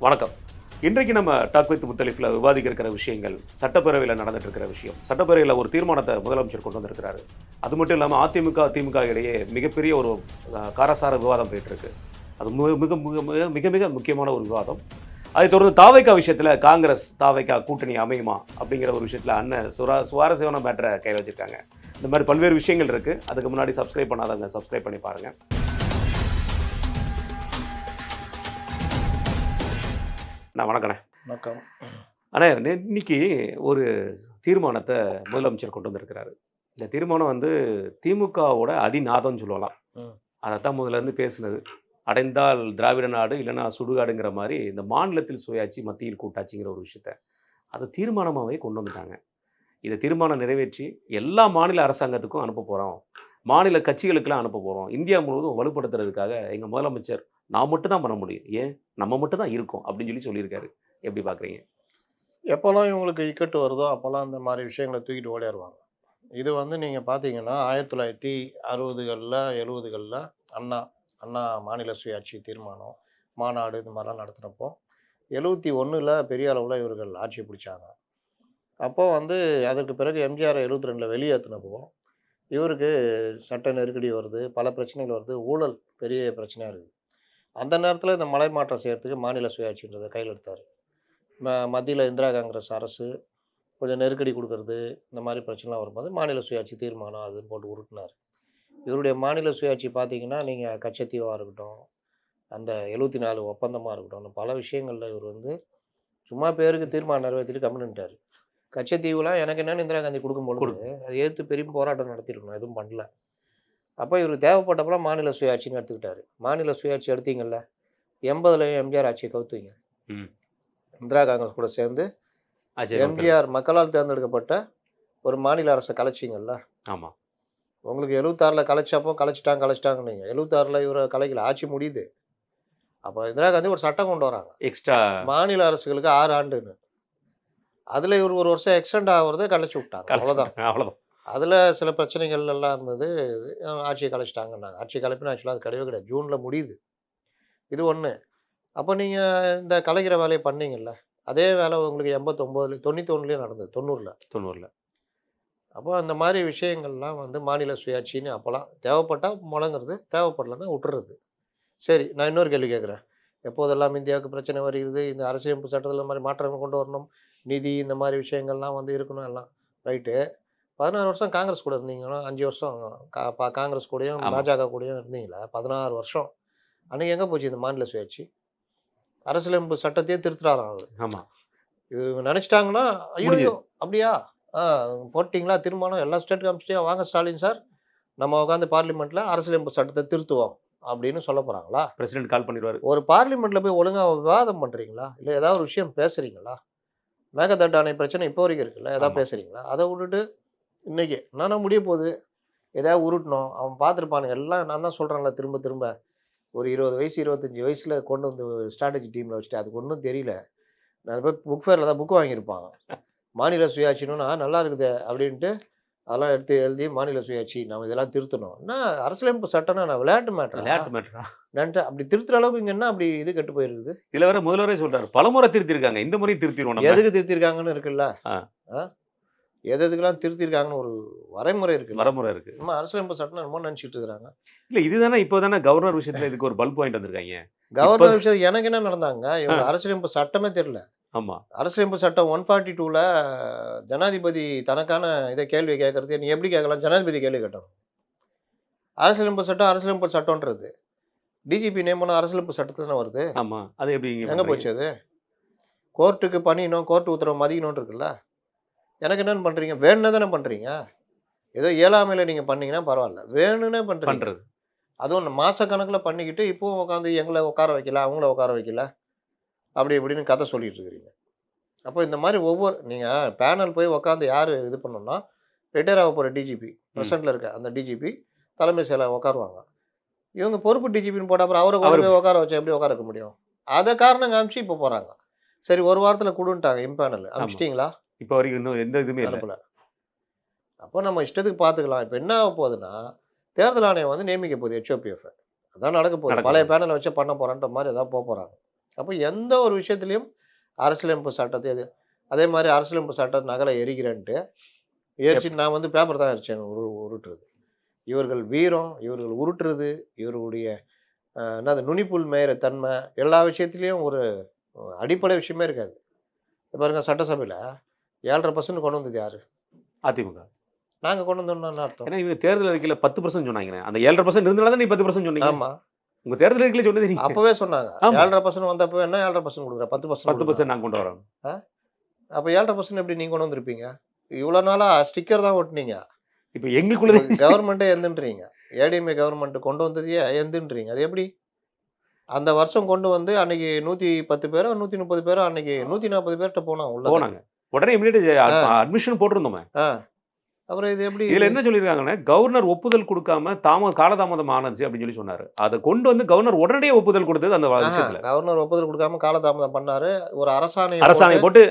வணக்கம். இன்றைக்கு நம்ம டாக் வித் முத்தலிஃப்ல விவாதிக்க இருக்கிற விஷயங்கள், சட்டப்பேரவையில் நடந்துட்டு இருக்கிற விஷயம். சட்டப்பேரவையில் ஒரு தீர்மானத்தை முதலமைச்சர் கொண்டு வந்திருக்கிறாரு. அது மட்டும் இல்லாமல் அதிமுக, திமுக இடையே மிகப்பெரிய ஒரு காரசார விவாதம் போயிட்டு இருக்கு. அது மிக மிக மிக மிக மிக முக்கியமான ஒரு விவாதம். அதை தொடர்ந்து தாவேகா விஷயத்தில் காங்கிரஸ் தாவேகா கூட்டணி அமையுமா அப்படிங்கிற ஒரு விஷயத்தில் அண்ணன் சுவாரஸ்யமான மேட்டரை கையில் வச்சிருக்காங்க. இந்த மாதிரி பல்வேறு விஷயங்கள் இருக்கு. அதுக்கு முன்னாடி சப்ஸ்கிரைப் பண்ணாதவங்க சப்ஸ்கிரைப் பண்ணி பாருங்க. வணக்கண்ணே. வணக்கம். அண்ணே, இன்னைக்கு ஒரு தீர்மானத்தை முதலமைச்சர் கொண்டு வந்திருக்கிறாரு. இந்த தீர்மானம் வந்து திமுகவோட அடிநாதம்னு சொல்லலாம். அதைத்தான் முதல்ல இருந்து பேசுனது. அடைந்தால் திராவிட நாடு, இல்லைன்னா சுடுகாடுங்கிற மாதிரி இந்த மாநிலத்தில் சுயாட்சி, மத்தியில் கூட்டாட்சிங்கிற ஒரு விஷயத்த அதை தீர்மானமாகவே கொண்டு வந்துட்டாங்க. இதை தீர்மானம் நிறைவேற்றி எல்லா மாநில அரசாங்கத்துக்கும் அனுப்ப போகிறோம், மாநில கட்சிகளுக்கெல்லாம் அனுப்ப போகிறோம், இந்தியா முழுவதும் வலுப்படுத்துறதுக்காக எங்கள் முதலமைச்சர் நான் மட்டும் தான் பண்ண முடியும், ஏன் நம்ம மட்டும் தான் இருக்கோம் அப்படின்னு சொல்லியிருக்காரு. எப்படி பார்க்குறீங்க? எப்போல்லாம் இவங்களுக்கு இக்கட்டு வருதோ அப்போல்லாம் இந்த மாதிரி விஷயங்களை தூக்கிட்டு ஓடிடுவாங்க. இது வந்து நீங்கள் பார்த்தீங்கன்னா 1960களில் 70களில் அண்ணா அண்ணா மாநில சுயாட்சி தீர்மானம் மாநாடு இந்த மாதிரிலாம் நடத்தினப்போ 71ல் பெரிய அளவில் இவர்கள் ஆட்சி பிடிச்சாங்க. அப்போது வந்து அதற்கு பிறகு எம்ஜிஆர் 72ல் வெளியேற்றினப்போ இவருக்கு சட்ட நெருக்கடி வருது, பல பிரச்சனைகள் வருது, ஊழல் பெரிய பிரச்சனையாக இருக்குது. அந்த நேரத்தில் இந்த மலை மாற்றம் செய்கிறதுக்கு மாநில சுயாட்சின்றதை கையில் எடுத்தார். மத்தியில் இந்திரா காங்கிரஸ் அரசு கொஞ்சம் நெருக்கடி கொடுக்கறது, இந்த மாதிரி பிரச்சனைலாம் வரும்போது மாநில சுயாட்சி தீர்மானம் அதுன்னு போட்டு உருட்டினார். இவருடைய மாநில சுயாட்சி பார்த்தீங்கன்னா, நீங்கள் கச்சத்தீவாக இருக்கட்டும், அந்த 74 ஒப்பந்தமாக இருக்கட்டும், பல விஷயங்களில் இவர் வந்து சும்மா பேருக்கு தீர்மானம் நிறைவேற்றிட்டு கம்முன்னுட்டார். கச்சத்தீவுலாம் எனக்கு என்னென்னு இந்திரா காந்தி கொடுக்கும்பொழுது அதை எதிர்த்து பெரிய போராட்டம் நடத்திருக்கணும், எதுவும் பண்ணல. அப்போ இவருக்கு தேவைப்பட்டப்பெல்லாம் மாநில சுயாட்சின்னு எடுத்துக்கிட்டாரு. மாநில சுயாட்சி எடுத்தீங்கல்ல, 80லையும் எம்ஜிஆர் ஆட்சியை கவுத்துவீங்க. இந்திரா காங்கிரஸ் கூட சேர்ந்து எம்ஜிஆர் மக்களால் தேர்ந்தெடுக்கப்பட்ட ஒரு மாநில அரசை கலைச்சிங்கல்ல. ஆமாம். உங்களுக்கு 76ல் கலைச்சப்போ கலைச்சிட்டாங்கன்னு 76ல் இவரை கலைக்கல, ஆட்சி முடியுது. அப்போ இந்திரா காந்தி ஒரு சட்டம் கொண்டு வராங்க, எக்ஸ்ட்ரா மாநில அரசுகளுக்கு 6 ஆண்டுன்னு. அதில் இவர் ஒரு வருஷம் எக்ஸ்டெண்ட் ஆகிறத கலைச்சி விட்டாங்க, அவ்வளோதான். அதில் சில பிரச்சனைகள் எல்லாம் இருந்தது, ஆட்சியை கலைச்சிட்டாங்கன்னாங்க. ஆட்சியை கலைப்புன்னு ஆக்சுவலாக அது கிடையவே ஜூனில் முடியுது. இது ஒன்று. அப்போ நீங்கள் இந்த கலைக்கிற வேலையை பண்ணீங்கல்ல, அதே வேலை உங்களுக்கு 89 91லேயும் நடந்தது, 90ல். அப்போ அந்த மாதிரி விஷயங்கள்லாம் வந்து மாநில சுயாட்சின்னு அப்போலாம் தேவைப்பட்டால் முழங்குறது, தேவைப்படலைன்னா விட்டுறது. சரி, நான் இன்னொரு கேள்வி கேட்குறேன். எப்போதெல்லாம் இந்தியாவுக்கு பிரச்சனை வருகிறது, இந்த அரசியலமைப்பு சட்டத்தில் இந்த மாதிரி மாற்றங்கள் கொண்டு வரணும், நிதி இந்த மாதிரி விஷயங்கள்லாம் வந்து இருக்கணும், எல்லாம் ரைட்டு. 16 வருஷம் காங்கிரஸ் கூட இருந்தீங்கன்னா, 5 வருஷம் காங்கிரஸ் கூடயும் பாஜக கூடயும் இருந்தீங்களா? 16 வருஷம். அன்றைக்கி எங்கே போச்சு இந்த மாநில சுயாட்சி? அரசியலமைப்பு சட்டத்தையே திருத்துறாராம் அவர். ஆமாம். இவங்க நினச்சிட்டாங்கன்னா, ஐயோ அப்படியா போட்டிங்களா தீர்மானம், எல்லா ஸ்டேட்டுக்கு அனுப்பிச்சிட்டியா, வாங்க ஸ்டாலின் சார், நம்ம உட்காந்து பார்லிமெண்ட்டில் அரசியலமைப்பு சட்டத்தை திருத்துவோம் அப்படின்னு சொல்ல போகிறாங்களா? பிரசிடென்ட் கால் பண்ணிடுவார். ஒரு பார்லிமெண்ட்டில் போய் ஒழுங்காக விவாதம் பண்ணுறீங்களா? இல்லை ஏதாவது ஒரு விஷயம் பேசுகிறீங்களா? மேகதாட்டு அணை பிரச்சனை இப்போ வரைக்கும் இருக்குல்ல, ஏதாவது பேசுகிறீங்களா? அதை விட்டுட்டு இன்றைக்கி என்னென்ன முடிய போகுது, எதாவது உருட்டணும், அவன் பார்த்துருப்பானுங்க எல்லாம். நான் தான் சொல்கிறேன்ல திரும்ப திரும்ப, ஒரு 20 வயசு 25 வயசில் கொண்டு வந்து ஸ்ட்ராட்டஜி டீமில் வச்சுட்டு அதுக்கு ஒன்றும் தெரியல. நான் போய் புக் ஃபேரில் தான் புக் வாங்கியிருப்பாங்க, மாநில சுயாட்சின்னா நல்லா இருக்குது அப்படின்ட்டு அதெல்லாம் எடுத்து எழுதி மாநில சுயாட்சி நம்ம இதெல்லாம் திருத்தணும். என்ன அரசியலமைப்பு சட்டம்னா நான் விளையாட்டு மேட்டரா நன்ட்டு அப்படி திருத்துற அளவுக்கு இங்கே என்ன அப்படி இது கெட்டு போயிருக்குது? இதில் வேற முதல்வரே சொல்கிறார், பலமுறை திருத்திருக்காங்க, இந்த முறை திருத்திடுவோம். எதுக்கு திருத்திருக்காங்கன்னு இருக்குல்ல, எதுக்கெல்லாம் திருத்திருக்காங்கன்னு ஒரு வரைமுறை இருக்குது. நம்ம அரசியலமைப்பு சட்டம் என்னமோ நினச்சிட்டு இருக்கிறாங்க. இல்லை, இதுதானே இப்போ தானே கவர்னர் விஷயத்தில் இதுக்கு ஒரு பல்ப் பாயிண்ட் வந்திருக்காங்க. கவர்னர் விஷயம் எனக்கு என்ன நடந்தாங்க, இவங்க அரசியலமைப்பு சட்டமே தெரியல. ஆமாம், அரசியலமைப்பு சட்டம் 142ல் ஜனாதிபதி தனக்கான இதை கேள்வி கேட்கறது, நீ எப்படி கேட்கலாம், ஜனாதிபதி கேள்வி கேட்டோம். அரசியலமைப்பு சட்டம்ன்றது டிஜிபி நியமனம் அரசியலமைப்பு சட்டத்தில் தானே வருது. ஆமாம், அது எப்படி எங்கே போச்சு? அது கோர்ட்டுக்கு பணியணும், கோர்ட்டு உத்தரவு மதிக்கணும்னு இருக்குல்ல. எனக்கு என்னென்னு பண்ணுறீங்க, வேணும்னு தானே பண்ணுறீங்க. ஏதோ இயலாமையில் நீங்கள் பண்ணீங்கன்னா பரவாயில்ல, வேணும்னே பண்ணுறது. அதுவும் மாதக்கணக்கில் பண்ணிக்கிட்டு இப்போவும் உட்காந்து எங்களை உட்கார வைக்கல, அவங்கள உட்கார வைக்கல, அப்படி இப்படின்னு கதை சொல்லிட்டு இருக்கிறீங்க. அப்போ இந்த மாதிரி ஒவ்வொரு நீங்கள் பேனல் போய் உட்காந்து யார் இது பண்ணணும்னா, ரிட்டையர் ஆக போகிற டிஜிபி, ப்ரெசென்ட்டில் இருக்க அந்த டிஜிபி தலைமை செயலாளர் உட்காருவாங்க. இவங்க பொறுப்பு டிஜிபின்னு போட்டால் அப்புறம் அவரை கொண்டு போய் உட்கார வச்சா எப்படி உட்கார வைக்க முடியும்? அதை காரணம் காமிச்சு இப்போ போகிறாங்க. சரி, ஒரு வாரத்தில் கொடுன்ட்டாங்க இம்பேனல், அனுப்பிச்சிட்டிங்களா? இப்போ வரைக்கும் இன்னும் எந்த இதுவுமே அனுப்பல. அப்போ நம்ம இஷ்டத்துக்கு பார்த்துக்கலாம். இப்போ என்ன ஆக போகுதுன்னா, தேர்தல் ஆணையம் வந்து நியமிக்க போகுது HOPF, அதான் நடக்க போகுது. பழைய பேனலை வச்சு பண்ண போகிறான்ற மாதிரி ஏதாவது போக போகிறாங்க. அப்போ எந்த ஒரு விஷயத்துலையும் அரசியலமைப்பு சட்டத்தை அதே மாதிரி அரசியலமைப்பு சட்டத்தை நகலை எரிக்கிறேன்ட்டு எரிச்சு நான் வந்து பேப்பர் தான் எரிச்சேன் உருட்டுறது. இவர்கள் வீரம், இவர்கள் உருட்டுறது, இவர்களுடைய என்னது நுனிப்புல் மேயிற தன்மை எல்லா விஷயத்துலையும் ஒரு அடிப்படை விஷயமே இருக்காது. இப்ப பாருங்க சட்டசபையில 7.5% கொண்டு வந்தது யாரு? அதிமுக. நாங்க கொண்டு வந்தோம்னா என்ன அர்த்தம்? ஏன்னா இவங்க தேர்தல் அறிக்கையில 10% சொன்னாங்க. அந்த 7.5% இருந்தனால தான் நீ 10% சொன்னீங்க. ஆமா. உங்க தேர்தல் அறிக்கையில சொன்னது நீங்க. அப்பவே சொன்னாங்க. ஆமா. 7.5% வந்தப்ப என்ன 7.5% குடுக்குற? 10% 10% நாங்க கொண்டு வரோம். ஆ? அப்ப 7.5% எப்படி நீங்க கொண்டு வந்திருப்பீங்க? இவ்வளோ நாளா ஸ்டிக்கர் தான் ஒட்டுனீங்க. இப்ப எங்களுக்குள்ள கவர்மெண்ட்டே எந்துன்றீங்க. ஏடிஎம்கே கவர்மெண்ட் கொண்டு வந்ததையே எந்துன்றீங்க. அது எப்படி? அந்த வருஷம் கொண்டு வந்து அன்னைக்கு 110 பேரோ, 130 பேரோ அன்னைக்கு 140 பேர்ட்ட போனோம் உள்ள. போனாங்க. உடனே இமிடியேட் ஆ, அட்மிஷன் போட்டிருந்தோமே. ஆ. அப்புறம் இது எப்படி இதுல என்ன சொல்லியிருக்காங்கன்னா, கவர்னர் ஒப்புதல் குடுக்காம காலதாமதம் ஆனது அப்படின்னு சொல்லி சொன்னாரு. அத கொண்டு வந்து கவர்னர் உடனடியே ஒப்புதல் குடுத்தது அந்த விஷயத்துல. கவர்னர் ஒப்புதல் குடுக்காம காலதாமதம் பண்ணாரு. ஒரு அரசாணைய அரசாணை போட்டு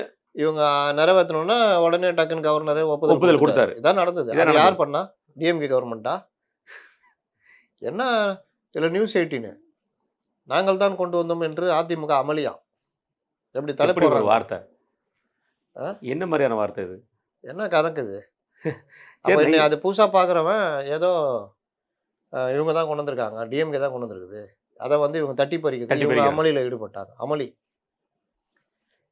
இவங்க நிறைவேத்தணும்னா உடனே டக்குன்னு கவர்னரே ஒப்புதல் ஒப்புதல் குடுத்துட்டாரு. குடுத்தாரு. இதான் நடந்தது. இதான் அது நடந்தது. யார் பண்ணா? டிஎம்கே கவர்மெண்ட்டா? என்ன இதுல நியூஸ் 18 நாங்கள் தான் கொண்டு வந்தோம் என்று அதிமுக அமளியாம். எப்படி எப்படி ஒரு தலைப்போடுறாங்க? வார்த்தை? ஆ? என்ன மாரியான வார்த்தை இது? என்ன கணக்குது? அப்ப சரி இன்னை அது புதுசா பார்க்குறவன் ஏதோ இவங்க தான் கொண்டு வந்திருக்காங்க. டிஎம்கே தான் கொண்டு வந்திருக்குது. அத வந்து இவங்க தட்டி பறிக்குது. தட்டி இவங்க பறிக்கிறாங்க. அமளியில ஈடுபட்டாங்க. அமளி.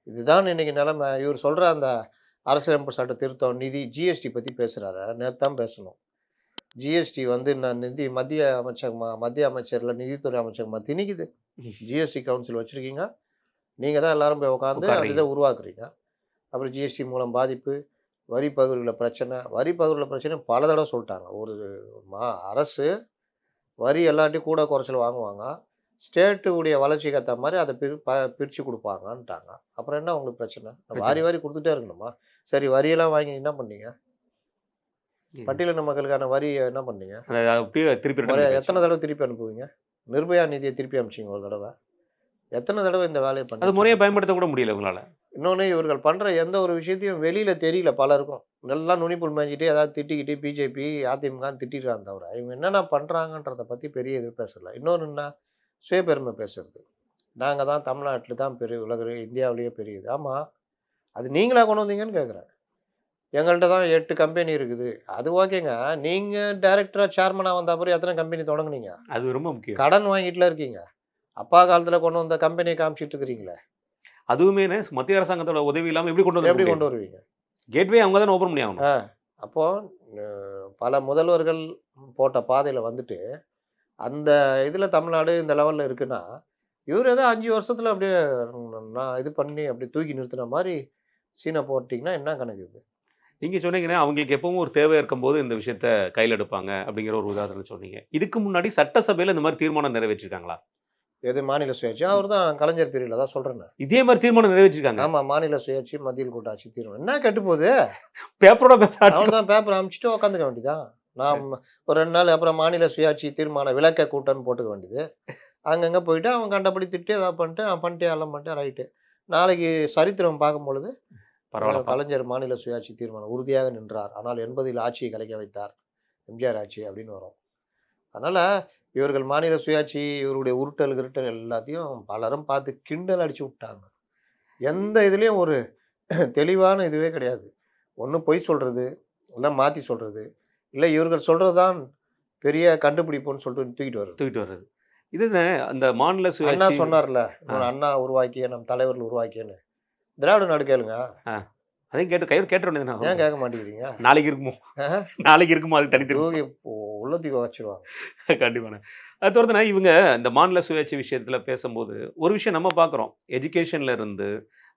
இதுதான் இன்னைக்கு நிலைமை. இவர் சொல்ற அந்த அரசியலமைப்பு சட்ட திருத்தம், நிதி, ஜிஎஸ்டி பத்தி பேசுறாரு. நேத்து தான் பேசணும். ஜிஎஸ்டி வந்து நான் மத்திய அமைச்சர்ல நிதித்துறை அமைச்சகமா திணிக்குது. ஜிஎஸ்டி கவுன்சில் வச்சிருக்கீங்க. நீங்க தான் எல்லாரும் போய் உட்காந்து அந்த உட்கார்றீங்க. இத உருவாக்குறீங்க. அப்புறம் ஜிஎஸ்டி மூலம் பாதிப்பு, வரி பகிர்வுல பிரச்சனை. வரி பகிர்வுல பிரச்சனை பல தடவ சொல்ட்டாங்க. ஒரு அரசு வரி எல்லார்ட்டயும் கூட குறைச்சல் வாங்குவாங்க. ஸ்டேட்டு உடைய வளர்ச்சிக்கு ஏத்த மாரி அத பிரிச்சு குடுப்பாங்கன்ட்டாங்க. அப்புறம் என்ன உங்களுக்கு பிரச்சனை? வாரி வாரி குடுத்துட்டே இருக்கணுமா? சரி வரியெல்லாம் வாங்கி என்ன பண்ணீங்க? பட்டியலின மக்களுக்கான வரிய என்ன பண்ணீங்க? அத அப்படியே திருப்பி ரிட்டர்ன் முறையா அனுப்பியாச்சு. எத்தன தடவ திருப்பி அனுப்புவீங்க? நிர்பயா நிதிய திருப்பி அனுப்பிச்சீங்க ஒரு தடவ. எத்தன தடவ இந்த வேலைய அது பண்ணிட்டு முறையா இருக்கீங்க? பயன்படுத்த கூட முடியல உங்களால. இன்னொன்னு இவர்கள் பண்ற எந்த ஒரு விஷயத்தையும் வெளியில தெரியல பலருக்கும். நல்லா நுனிப்புல் மேய்ஞ்சிட்டு ஏதாவது திட்டிக்கிட்டு பிஜேபி, அதிமுகன்னு திட்டிடுறாங்க தவிர, இவங்க என்னென்ன பண்றாங்கன்றத பத்தி பெரிய இது பேசல. இன்னொன்னு என்ன? சுயபெருமை பேசுறது. நாங்க தான் தமிழ்நாட்டுல தான் பெரிய இந்தியாவிலேயே பெரியது. ஆமா. அது நீங்களா கொண்டு வந்தீங்கன்னு கேட்குறேன். எங்கள்ட்ட தான் 8 கம்பெனி இருக்குது. அது ஓகேங்க. நீங்க டைரக்டரா, சேர்மனா வந்த அப்புறம் எத்தன கம்பெனி தொடங்குனீங்க? அது ரொம்ப முக்கியம். கடன் வாங்கிட்டுல இருக்கீங்க. அப்பா காலத்துல கொண்டு வந்த கம்பெனிய காமிச்சிட்டு இருக்கிறீங்களே. அதுவுமே மத்திய அரசாங்கத்தோட உதவி இல்லாம எப்படி கொண்டு வர எப்படி முடியும்? கொண்டு வருவீங்க? கேட்வே அவங்க தானே ஓப்பன் பண்ணி ஆகணும். ஆ. அப்போ அ பல முதல்வர்கள் போட்ட பாதையில வந்துட்டு, அந்த இதுல தமிழ்நாடு இந்த லெவல்ல இருக்குன்னா, இவரு ஏதோ 5 வருஷத்துல அப்படியே நான் இது பண்ணி அப்படியே தூக்கி நிறுத்துன மாரி சீன போட்டீங்கன்னா என்ன கணக்கு இது? நீங்க சொன்னீங்கன்னா, அவங்களுக்கு எப்பவும் ஒரு தேவை இருக்கும்போது இந்த விஷயத்த கையில எடுப்பாங்க அப்படிங்கிற ஒரு உதாரணம் சொன்னீங்க. இதுக்கு முன்னாடி சட்டசபையில இந்த மாரி தீர்மானம் நிறைவேற்றிருக்காங்களா? எது மாநில சுயாட்சி? அவரு தான் கலைஞர் பீரியட்ல தான் சொல்றேனே. இதே மாரி தீர்மானம் நிறைவேற்றிருக்காங்க. ஆமா. மாநில சுயாட்சி, மத்தியில் கூட்டாட்சி தீர்மானம். என்ன கெட்டு போகுது? பேப்பரோட பேப்பர் அடிச்சு அவன் தான் பேப்பர் அனுப்பிச்சுட்டு உட்காந்துக்க வேண்டியதுதான். நான் ஒரு 2 நாள் அப்புறம் மாநில சுயாட்சி தீர்மான விளக்க கூட்டம்னு போட்டுக்க வேண்டியது. அங்கங்க போயிட்டு அவன் கண்டபடி திட்டி ஏதாவது பண்ணிட்டு, பண்ணிட்டியா எல்லாம் பண்ணிட்டேன் ரைட்டு. நாளைக்கு சரித்திரம் பார்க்கும்பொழுது, பரவாயில்லப்பா. கலைஞர் மாநில சுயாட்சி தீர்மானம் உறுதியாக நின்றார். ஆனால் 80ல் ஆட்சியை கலைக்க வைத்தார். எம்ஜிஆர் ஆட்சி அப்படின்னு வரும். அதனால இவர்கள் மாநில சுயாட்சி, இவருடைய உருட்டல், கிருட்டல் எல்லாத்தையும் பலரும் பார்த்து கிண்டல் அடிச்சு விட்டாங்க. எந்த இதுலயும் ஒரு தெளிவான இதுவே கிடையாது. ஒண்ணு பொய் சொல்றது, இல்ல மாத்தி சொல்றது, இல்ல இவர்கள் சொல்றது தான் பெரிய கண்டுபிடிப்புன்னு சொல்லிட்டு தூக்கிட்டு வர்றது. தூக்கிட்டு வர்றது. இது அந்த மாநில அண்ணா சுயாட்சி சொன்னார்ல, ஆ. அண்ணா உருவாக்கிய நம் தலைவர்கள் உருவாக்கியன்னு. திராவிட நாடு கேளுங்க. அதையும் கேட்ட ஏன் வேண்டியதுதானே. கேட்க மாட்டேங்கிறீங்க? நாளைக்கு இருக்குமோ? ஆஹா, நாளைக்கு இருக்குமோ அது தனி தூக்கி உள்ளத்துக்கு வச்சிருவாங்க. கண்டிப்பாண்ணே. அது தவிர்த்துனா இவங்க இந்த மாநில சுயாட்சி விஷயத்துல பேசும்போது, ஒரு விஷயம் நம்ம பார்க்குறோம். எஜுகேஷன்ல இருந்து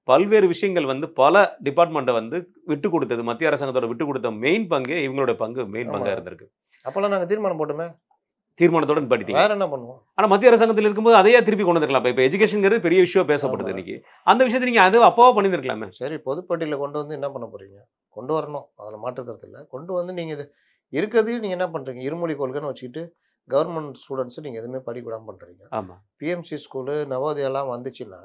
பல்வேறு விஷயங்கள் பல டிபார்ட்மெண்ட்ட விட்டு குடுத்தது. மத்திய அரசாங்கத்தோட விட்டு குடுத்த மெயின் பங்கே இவங்களோட பங்கு மெயின் ஆமா. பங்கா இருந்திருக்கு. அப்பெல்லாம் நாங்க தீர்மானம் போட்டோமே. தீர்மானத்தோட நிப்பாட்டிட்டீங்க. வேற என்ன பண்ணுவோம்? ஆனா மத்திய அரசாங்கத்துல இருக்கும்போது அதையே திருப்பி கொண்டு வந்திருக்கலாம். இப்ப எஜுகேஷன்ங்கிறது பெரிய விஷயம் பேசப்படுது ஆமா. இன்னைக்கு. அந்த விஷயத்த நீங்க அது அப்பவா பண்ணியிருந்திருக்கலாமே. சரி பொதுப்பட்டியல கொண்டு வந்து என்ன பண்ண போறீங்க? கொண்டு வரணும். அதுல மாற்று கருத்து இல்ல. கொண்டு வந்து நீங்க இது இருக்கிறதையும் நீங்க என்ன பண்றீங்க? இருமொழி கொள்கைன்னு வச்சுக்கிட்டு கவர்மெண்ட் ஸ்டூடண்ட்ஸ் நீங்க எதுவுமே படிக்க விடாம பண்றீங்க. ஆமா. பிஎம்சி ஸ்கூலு, நவோதயாலாம் வந்துச்சுன்னா,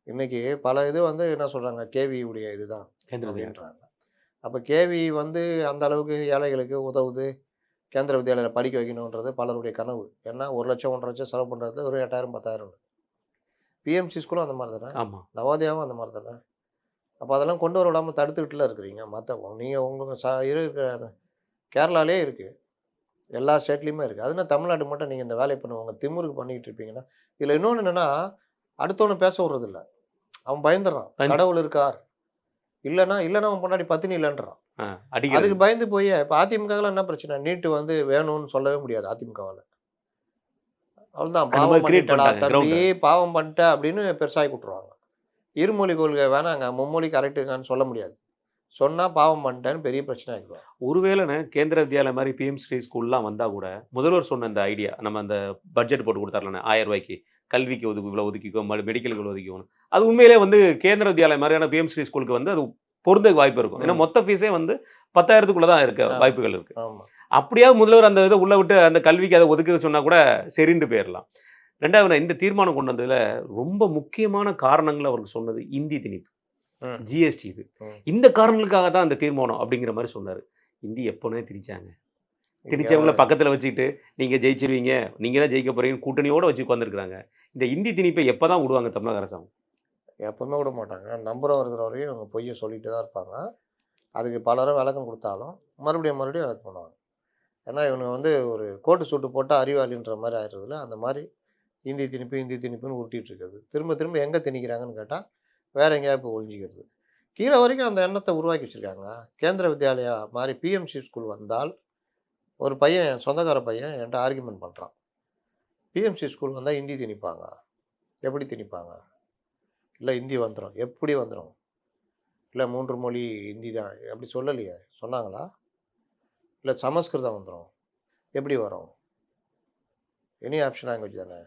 இன்னைக்கு பல இது என்ன சொல்றாங்க? கேவி உடைய இதுதான் கேந்திர வித்யாலயா. அப்படின்றாங்க. அப்ப கேவி அந்த அளவுக்கு ஏழைகளுக்கு உதவுது. கேந்திர வித்யாலயால படிக்க வைக்கணுன்றது பலருடைய கனவு. ஏன்னா 1,00,000 1,50,000 செலவு பண்றது ஒரு 8,000 10,000. பிஎம்சி ஸ்கூலும் அந்த மாதிரி தானே, ஆமாம். நவோதயாவும் அந்த மாதிரி தானே. அப்போ அதெல்லாம் கொண்டு வர விடாமல் தடுத்துக்கிட்டுல இருக்கிறீங்க. மற்ற நீங்கள் உங்கள் இருக்கிற கேரளாலே இருக்குது, எல்லா ஸ்டேட்லேயுமே இருக்குது. அதுனா தமிழ்நாட்டுக்கு மட்டும் நீங்கள் இந்த வேலையை பண்ணுவாங்க திமுருக்கு பண்ணிக்கிட்டு இருப்பீங்கன்னா. இதில் இன்னொன்று என்னென்னா, அடுத்தவனை பேச விடுறதில்ல. அவன் பயந்துடுறான், கடவுள் இருக்கார், இல்லைன்னா அவன் பொண்டாட்டி பத்தினி இல்லைன்றான். அடிக்கிறது. அதுக்கு பயந்து போய் இப்போ அதிமுகலாம் என்ன பிரச்சனை, நீட்டு வந்து வேணும்னு சொல்லவே முடியாது அதிமுகவால். அவ்வளோதான், அந்த பாவம் மாதிரி கிரியேட் பண்ணிட்டடா பண்ணிட்டாங்க தம்பி, கிரவுண்டை. பாவம் பண்ணிட்ட அப்படின்னு பெருசாகி விட்ருவாங்க. இருமொழி கொள்கை வேணாங்க, மும்மொழி கரெக்டுங்கன்னு சொல்ல முடியாது. சொன்னால் பாவம் பண்ணிட்டேன்னு பெரிய பிரச்சனை ஆகிடுவாங்க. ஒருவேளைன்னு கேந்திர வித்யாலயா மாதிரி பிஎம் ஸ்ரீ ஸ்கூல்லாம் வந்தால் கூட முதல்வர் சொன்ன இந்த ஐடியா, நம்ம அந்த பட்ஜெட் போட்டு கொடுத்தாருலண்ணே 1000 ரூபாய்க்கு கல்விக்கு இவ்வளோ ஒதுக்கிக்கோ, மெடிக்கலுக்கு இவ்வளோ ஒதுக்கிக்கணும், அது உண்மையிலே வந்து கேந்திர வித்யாலயா மாதிரியான பிஎம் ஸ்ரீ ஸ்கூலுக்கு வந்து அது பொருந்த வாய்ப்பு இருக்கும். ஏன்னா மொத்த ஃபீஸே வந்து 10,000க்குள்ளே தான் இருக்க வாய்ப்புகள் இருக்குது. ஆமாம், அப்படியாவது முதல்வர் அந்த இதை உள்ள விட்டு அந்த கல்விக்கு அதை ஒதுக்க சொன்னால் கூட சரின்னு போயிடலாம். ரெண்டாவது, இந்த தீர்மானம் கொண்டு வந்ததில் ரொம்ப முக்கியமான காரணங்கள் அவருக்கு சொன்னது இந்தி திணிப்பு, ஜிஎஸ்டி. இது இந்த காரணங்களுக்காக தான் அந்த தீர்மானம் அப்படிங்கிற மாதிரி சொன்னார். இந்தி எப்போனே திணிச்சாங்க, திணிச்சவங்களை பக்கத்தில் வச்சுக்கிட்டு நீங்கள் ஜெயிச்சிருவீங்க, நீங்கள் தான் ஜெயிக்க போகிறீங்கன்னு கூட்டணியோடு வச்சு உட்காந்துருக்குறாங்க. இந்த இந்தி திணிப்பை எப்போ தான் விடுவாங்க தமிழக அரசாங்கம்? எப்பவுமே விட மாட்டாங்க. நம்புறோம் இருக்கிற வரையும் இவங்க பொய்யை சொல்லிட்டு தான் இருப்பாங்க. அதுக்கு பலரும் விளக்கம் கொடுத்தாலும் மறுபடியும் அது பண்ணுவாங்க. ஏன்னா இவங்க வந்து ஒரு கோட்டு சூட்டு போட்டால் அறிவாளின்ற மாதிரி ஆயிடுறதுல, அந்த மாதிரி இந்தி திணிப்புன்னு உருட்டிகிட்டு இருக்குது. திரும்ப எங்கே திணிக்கிறாங்கன்னு கேட்டால் வேற எங்கேயா இப்போ ஒழிஞ்சிக்கிறது. கீழே வரைக்கும் அந்த எண்ணத்தை உருவாக்கி வச்சுருக்காங்க. கேந்திர வித்யாலயா மாதிரி பிஎம்சி ஸ்கூல் வந்தால், ஒரு பையன், சொந்தக்கார பையன் என்கிட்ட ஆர்கியூமெண்ட் பண்ணுறான், பிஎம்சி ஸ்கூல் வந்தால் ஹிந்தி திணிப்பாங்க. எப்படி திணிப்பாங்க? இல்லை ஹிந்தி வந்துடும். எப்படி வந்துடும்? இல்லை 3 மொழி ஹிந்தி தான். அப்படி சொல்லலையே, சொன்னாங்களா? இல்லை சமஸ்கிருதம் வந்துடும். எப்படி வரும்? எனி ஆப்ஷன் லாங்குவேஜ் தானே.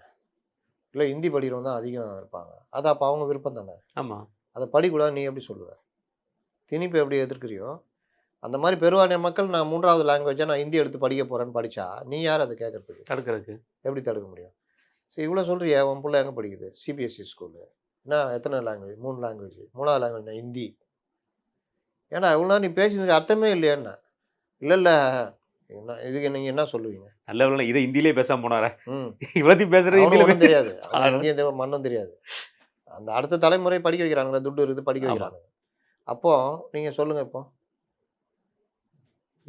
இல்லை ஹிந்தி படிக்கிறவங்க தான் அதிகம் இருப்பாங்க. அது அப்போ அவங்க விருப்பம் தானே. ஆமாம். அதை படிக்கூடாது நீ எப்படி சொல்லுவ? திணிப்பு எப்படி எதிர்க்கிறியோ அந்த மாதிரி பெருவாரிய மக்கள் நான் 3வது லாங்குவேஜாக நான் ஹிந்தி எடுத்து படிக்க போகிறேன்னு படித்தா நீ யார் அதை கேட்கறதுக்கு? தடுக்கிறதுக்கு எப்படி தடுக்க முடியும்? சரி, இவ்வளோ சொல்கிறியா, உன் பிள்ளை எங்கே படிக்குது? CBSE school. என்ன எத்தனை லாங்குவேஜ்? 3 லாங்குவேஜ். 3வது லாங்குவேஜ் நான் ஹிந்தி. ஏன்னா இவ்வளோ நீ பேசுனதுக்கு அர்த்தமே இல்லையாண்ணா. இல்லை என்ன இதுக்கு நீங்கள் என்ன சொல்லுவீங்க? நல்ல இதை ஹிந்திலே பேசாம போனார, இவ்வளோத்தையும் பேசுறது ஒன்றும் தெரியாது, இந்திய மண்ணும் தெரியாது. அந்த அடுத்த தலைமுறை படிக்க வைக்கிறாங்களே, துட்டு இருக்குது படிக்க வைக்கிறாங்க. அப்போ நீங்கள் சொல்லுங்கள், இப்போ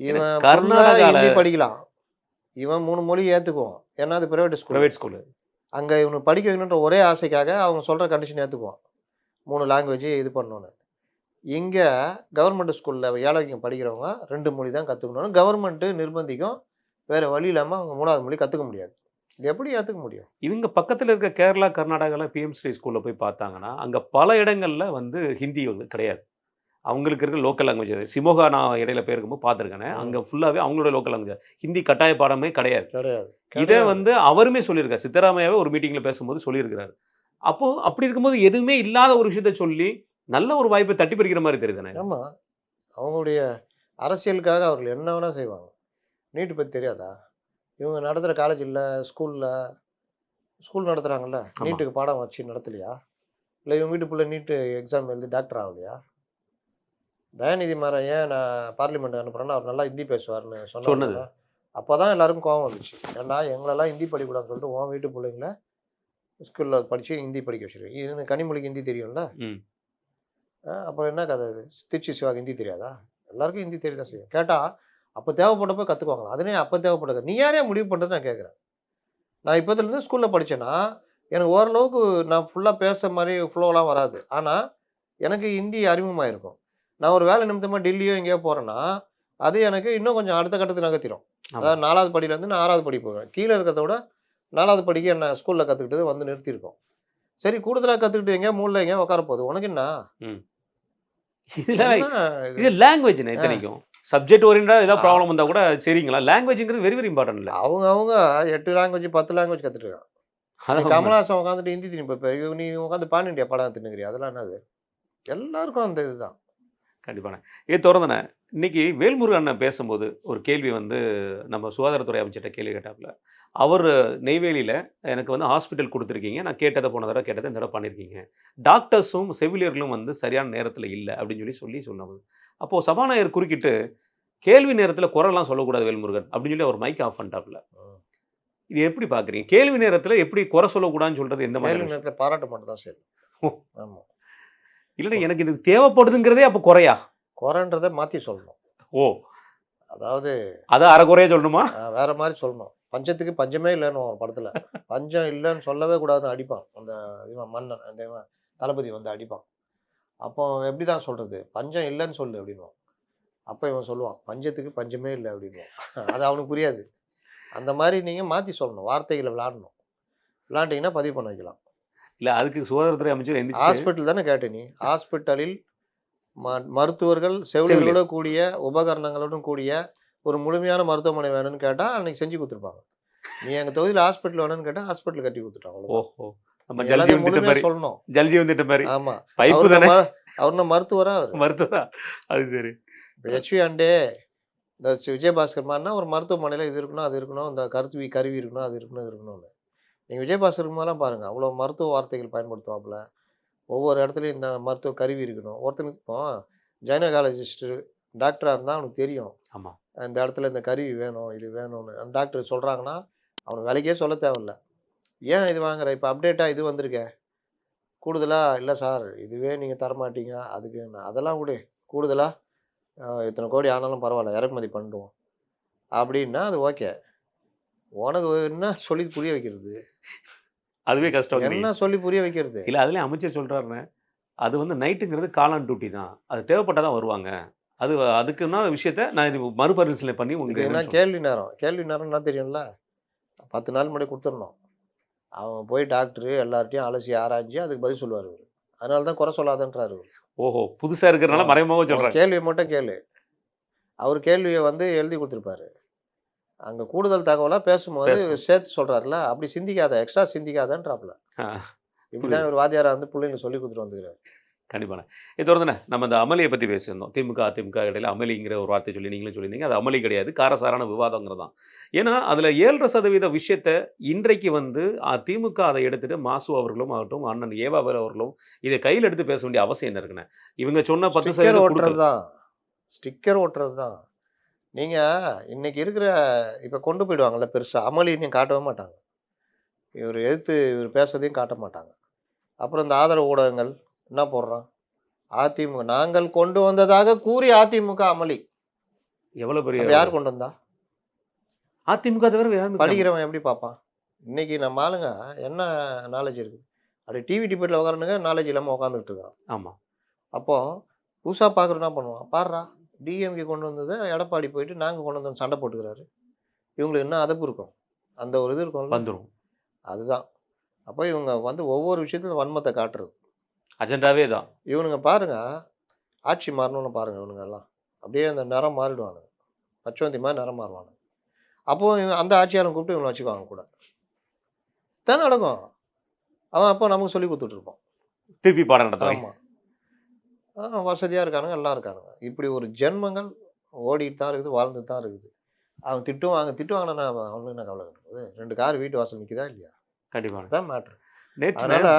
இவன் கர்நாடகால ஹிந்தி படிக்கலாம், இவன் 3 மொழி ஏற்றுக்குவான். ஏன்னா அது ப்ரைவேட் ஸ்கூலு. அங்கே இவனுக்கு படிக்க வைக்கணுன்ற ஒரே ஆசைக்காக அவங்க சொல்கிற கண்டிஷன் ஏற்றுக்குவான், 3 லாங்குவேஜ் இது பண்ணணுன்னு. இங்கே கவர்மெண்ட் ஸ்கூலில் ஏழைங்க படிக்கிறவங்க 2 மொழி தான் கற்றுக்கணும். கவர்மெண்ட்டு நிர்பந்திக்கும், வேறு வழி இல்லாமல் அவங்க 3வது மொழி கற்றுக்க முடியாது. இது எப்படி ஏற்றுக்க முடியும்? இவங்க பக்கத்தில் இருக்க கேரளா, கர்நாடகாவில் பிஎம் ஸ்ரீ ஸ்கூலில் போய் பார்த்தாங்கன்னா அங்கே பல இடங்களில் வந்து ஹிந்தி வந்து கிடையாது. அவங்களுக்கு இருக்க லோக்கல் லாங்குவேஜ். சிமோகா நான் இடையில போயிருக்கும்போது பார்த்துருக்கேன். அங்கே ஃபுல்லாகவே அவங்களோட லோக்கல் லாங்குவேஜ், ஹிந்தி கட்டாய பாடமே கிடையாது. இதை வந்து அவருமே சொல்லியிருக்காரு, சித்தராமையாவே ஒரு மீட்டிங்கில் பேசும்போது சொல்லியிருக்கிறாரு. அப்போது அப்படி இருக்கும்போது எதுவுமே இல்லாத ஒரு விஷயத்த சொல்லி நல்ல ஒரு வாய்ப்பை தட்டி பறிக்கிற மாதிரி தெரியுதுண்ணே. ஆமாம், அவங்களுடைய அரசியலுக்காக அவர்கள் என்ன வேணால் செய்வாங்க. நீட்டு பற்றி தெரியாதா? இவங்க நடத்துகிற காலேஜில் ஸ்கூல் நடத்துகிறாங்கல்ல, நீட்டுக்கு பாடம் வச்சு நடத்தலையா? இல்லை இவங்க வீட்டு பிள்ளை நீட்டு எக்ஸாம் எழுதி டாக்டர் ஆகலையா? தயாநிதி மாறன் ஏன் நான் பார்லிமெண்ட் அனுப்புகிறேன்னா அவர் நல்லா ஹிந்தி பேசுவார்னு சொன்னது. அப்போ தான் எல்லாருக்கும் கோவம் வந்துச்சு. ஏன்னா எங்களெல்லாம் ஹிந்தி படிக்கூடாதுன்னு சொல்லிட்டு உன் வீட்டு பிள்ளைங்கள ஸ்கூலில் படித்து ஹிந்தி படிக்க வச்சுருக்கேன். இது கனிமொழிக்கு ஹிந்தி தெரியும்ல, அப்புறம் என்ன கதை? இது திருச்சி சிவாக்கு ஹிந்தி தெரியாதா? எல்லாருக்கும் ஹிந்தி தெரிய தான் செய்யும். கேட்டால் அப்போ தேவைப்பட்டப்போ கற்றுக்குவாங்களா? அதுனே அப்போ தேவைப்பட்டது. நீ யாரையா முடிவு பண்ணுறது நான் கேட்குறேன். நான் இப்போதுலேருந்து ஸ்கூலில் படித்தேன்னா எனக்கு ஓரளவுக்கு நான் ஃபுல்லாக பேசுகிற மாதிரி ஃப்ளோலாம் வராது. ஆனால் எனக்கு ஹிந்தி அறிமுகமாக இருக்கும். நான் ஒரு வேலை நிமித்தமாக டெல்லியோ எங்கேயோ போகிறேன்னா அது எனக்கு இன்னும் கொஞ்சம் அடுத்த கட்டத்துக்கு நகர்த்திடும். அதாவது 4வது படியிலேருந்து நான் 6வது படி போவேன். கீழே இருக்கிறத விட 4வது படிக்க என்ன ஸ்கூலில் கற்றுக்கிட்டது வந்து நிறுத்தியிருக்கோம். சரி, கூடுதலாக கற்றுக்கிட்டு எங்கேயா மூணில் எங்கேயா உட்கார போகுது, உனக்கு என்ன? இது லாங்குவேஜ் இத்தனைக்கும் சப்ஜெக்ட் ஓரியன்டா ஏதாவது ப்ராப்ளம் வந்தால் கூட சரிங்களா? லாங்குவேஜ்ங்கிறது வெரி வெரி இம்பார்ட்டன்ட் இல்லை. அவங்க 8 லாங்குவேஜ் 10 லாங்குவேஜ் கற்றுட்டு இருக்கான். கமல்ஹாசன் உட்காந்துட்டு ஹிந்தி திணிப்பு, நீ உட்காந்து பான் இண்டியா படம் தின்னுக்கிறியா? அதெல்லாம் என்னது? எல்லாருக்கும் அந்த இதுதான். கண்டிப்பாண்ணே. இது திறந்தனே, இன்னைக்கு வேல்முருகன் அண்ணன் பேசும்போது ஒரு கேள்வி வந்து நம்ம சுகாதாரத்துறை அமைச்சர்கிட்ட கேள்வி கேட்டாப்புல. அவர் நெய்வேலியில் எனக்கு வந்து ஹாஸ்பிட்டல் கொடுத்துருக்கீங்க, நான் கேட்டதை போன தடவை கேட்டதை இந்த தடவை பண்ணியிருக்கீங்க, டாக்டர்ஸும் செவிலியர்களும் வந்து சரியான நேரத்தில் இல்லை அப்படின்னு சொல்லி சொன்னாங்க. அப்போது சபாநாயகர் குறுக்கிட்டு கேள்வி நேரத்தில் குரலாம் சொல்லக்கூடாது வேல்முருகன் அப்படின்னு சொல்லி அவர் மைக் ஆஃப் பண்ணிட்டாப்புல. இது எப்படி பார்க்குறீங்க? கேள்வி நேரத்தில எப்படி குறை சொல்லக்கூடாதுன்னு சொல்றது எந்த கேள்வி மாதிரி விஷயம்? நேரத்தில் பாராட்ட மட்டும் தான் சரி. ஓ! ஆமாம். இல்ல எனக்கு இது தேவைப்படுதுங்கிறதே அப்ப குறையா? குறைன்றதை மாற்றி சொல்லணும். ஓ! அதாவது அத அரைகுறையா சொல்லணுமா? வேற மாதிரி சொல்லணும். பஞ்சத்துக்கு பஞ்சமே இல்லைன்னு ஒரு படத்தில் பஞ்சம் இல்லைன்னு சொல்லவே கூடாதுன்னு அடிப்பான் அந்த இவன் மன்னன், அந்த இவன் தளபதி வந்து அடிப்பான். அப்போ எப்படி தான் சொல்கிறது, பஞ்சம் இல்லைன்னு சொல்லு அப்படின்வான். அப்போ இவன் சொல்லுவான் பஞ்சத்துக்கு பஞ்சமே இல்லை அப்படின்வான். அது அவனுக்கு புரியாது. அந்த மாதிரி நீங்கள் மாற்றி சொல்லணும், வார்த்தைகளை விளாடணும். விளாண்டிங்கன்னா பதிவு பண்ண வைக்கலாம். இல்ல அதுக்கு சுகாதாரத்துறை அமைச்சர் எந்திரிச்சு ஹாஸ்பிட்டல் தானே கேட்ட நீ, ஹாஸ்பிட்டலில் மருத்துவர்கள் செவிலியர்களோட கூடிய உபகரணங்களுடன் கூடிய ஒரு முழுமையான மருத்துவமனை வேணும்னு கேட்டால் அன்னைக்கு செஞ்சு கொடுத்துருப்பாங்க. நீ எங்கள் தொகுதியில் ஹாஸ்பிட்டல் வேணும்னு கேட்டால் ஹாஸ்பிட்டல் கட்டி கொடுத்துட்டாங்க. அவ்வளோதான். ஓஹோ! நம்ம நீ ஜல் எல்லாத்தையும் ஜீவன் திட்டம் முழுமையாக மாரி. சொல்லணும். ஜல் ஜீவன் திட்டம் மாரி. ஆமாம். பைப்பு அவர் தானே. அவர் நான் மருத்துவரா அவர். மருத்துவரா? அது சரி. இப்போ ஹெச்வி அண்டே இந்த விஜயபாஸ்கர் மாதிரினா ஒரு மருத்துவமனையில் இது இருக்கணும், அது இருக்கணும், இந்த கருவி இருக்கணும், அது இருக்கணும், இது இருக்கணும்னு. நீங்கள் விஜயபாஸ்கர் மாதிரிலாம் பாருங்கள், அவ்வளோ மருத்துவ வார்த்தைகள் பயன்படுத்துவாப்புல. ஒவ்வொரு இடத்துலையும் இந்த மருத்துவ கருவி இருக்கணும். ஒருத்தனுக்கு இப்போ கைனகாலஜிஸ்ட்டு டாக்டராக இருந்தால் அவனுக்கு தெரியும். ஆமா. இந்த இடத்துல இந்த கருவி வேணும், இது வேணும்னு. அந்த டாக்டர் சொல்கிறாங்கன்னா அவனுக்கு விலைக்கே சொல்ல தேவையில்ல. ஏன் இது வாங்குற, இப்போ அப்டேட்டாக இது வந்திருக்கே கூடுதலாக, இல்லை சார் இதுவே நீங்கள் தரமாட்டீங்க, அதுக்கு அதெல்லாம் விடு, கூடுதலாக இத்தனை கோடி ஆனாலும் பரவாயில்ல இறக்குமதி பண்ணிடுவோம் அப்படின்னா அது ஓகே. உனக்கு என்ன சொல்லி புரிய வைக்கிறது, அதுவே கஷ்டம். என்ன சொல்லி புரிய வைக்கிறது? இல்ல அதுலயும் அமைச்சர் சொல்றாருன்னு, அது வந்து நைட்டுங்கிறது காலான் டியூட்டி தான். அது தேவைப்பட்டா தான் வருவாங்க. அது அதுக்குன்னா விஷயத்த நான் இது மறுபரிசீலனை பண்ணி இது உங்களுக்கு என்ன என்னன்னு சொல்றேன். கேள்வி நேரம்னா தெரியும்ல, 10 நாள் முன்னாடி கொடுத்துடணும். அவன் போய் டாக்டரு எல்லார்ட்டையும் அலசி ஆராய்ஞ்சு அதுக்கு பதில் சொல்லுவார் இவர். அதனால தான் குறை சொல்லாதன்றார் இவர். ஓஹோ! புதுசா இருக்கிறனால மறைமுகமா சொல்றாங்க. கேள்வியை மட்டும் கேளு. அவர் கேள்வியை வந்து எழுதி கொடுத்துருப்பாரு. அங்கே கூடுதல் தகவலாக பேசும்போது பேசணும். சேர்த்து சொல்கிறாருல, அப்படி சிந்திக்காத, எக்ஸ்ட்ரா சிந்திக்காதன்றாப்புல. ஆ, இப்படி தான் இவர் வாத்தியாரா வந்து பிள்ளைங்களுக்கு சொல்லி கொடுத்துட்டு வந்துக்கிறார். கண்டிப்பாண்ணே. இது தொடர்ந்துண்ணே நம்ம இந்த அமளியை பத்தி பேசியிருந்தோம். திமுக, அதிமுக இடையில அமளிங்கிற ஒரு வார்த்தை சொல்லி நீங்களும் சொல்லியிருந்தீங்க. அது அமளி கிடையாது. காரசாரான விவாதங்கிறது தான். ஏன்னா, அதுல 7.5% விஷயத்த இன்றைக்கு வந்து திமுக அதை எடுத்துட்டு மாசு அவர்களும் ஆகட்டும், அண்ணன் ஏவாவேல் அவர்களும் இதை கையில் எடுத்து பேச வேண்டிய அவசியம் என்ன இருக்குண்ணே? இவங்க சொன்ன 10% ஸ்டிக்கர் ஓட்டுறது கொடுக்கல. தான், ஸ்டிக்கர் ஓட்டுறது தான். நீங்கள் இன்னைக்கு இருக்கிற இப்போ கொண்டு போயிடுவாங்கல்ல பெருசாக, அமளின்னு காட்டவே மாட்டாங்க. இவர் எதிர்த்து இவர் பேசுறதையும் காட்ட மாட்டாங்க. அப்புறம் இந்த ஆதரவு ஊடகங்கள் என்ன போடுறான், அதிமுக நாங்கள் கொண்டு வந்ததாக கூறி அதிமுக அமளி. எவ்வளவு பெரிய அப்ப யார் கொண்டு வந்தா? அதிமுக தவிர வேற யாருமே கிடையாது. படிக்கிறவன் எப்படி பார்ப்பான்? இன்னைக்கு நம்ம ஆளுங்க என்ன நாலேஜ் இருக்குது? அப்படி டிவி டிபேட்டில் உட்காரனுங்க நாலேஜ் இல்லாமல் உட்காந்துக்கிட்டு இருக்கான். ஆமா. அப்போ புதுசாக பார்க்குறோம் என்ன பண்ணுவான், பாடுறா டிஎம்கே கொண்டு வந்தது எடப்பாடி போயிட்டு நாங்கள் கொண்டு வந்தோம் சண்டை போட்டுக்கிறாரு. இவங்களுக்கு என்ன அதப்பு இருக்கும், அந்த ஒரு இது இருக்கும்ல, வந்துரும். அதுதான். அப்போ இவங்க வந்து ஒவ்வொரு விஷயத்துலையும் வன்மத்தை காட்டுறது. அஜெண்டாவே தான். இவனுங்க பாருங்க, ஆட்சி மாறணும்னு பாருங்க, இவனுங்க எல்லாம் அப்படியே அந்த நிறம் மாறிடுவானுங்க, பச்சவந்தி மாதிரி நிறம் மாறுவானுங்க. அப்போ அந்த ஆட்சியாளன் கூப்பிட்டு இவனை வச்சுக்குவாங்க கூட தான் நடக்கும். அவன் அப்போ நமக்கு சொல்லி கொடுத்துட்டு இருப்பான். திருப்பி பாடம் நடத்துவாங்க. ஆமாம், வசதியாக இருக்கானுங்க, எல்லாம் இருக்கானுங்க. இப்படி ஒரு ஜென்மங்கள் ஓடிட்டு தான் இருக்குது, வாழ்ந்துட்டு தான் இருக்குது. அவன் திட்டுவாங்கன்னா அவனுக்கு என்ன கவலை இருக்குது? 2 கார் வீட்டு வாசல் நிற்குதா இல்லையா? கண்டிப்பா. அதுதான் மேட்ரு. நேற்று அதனால்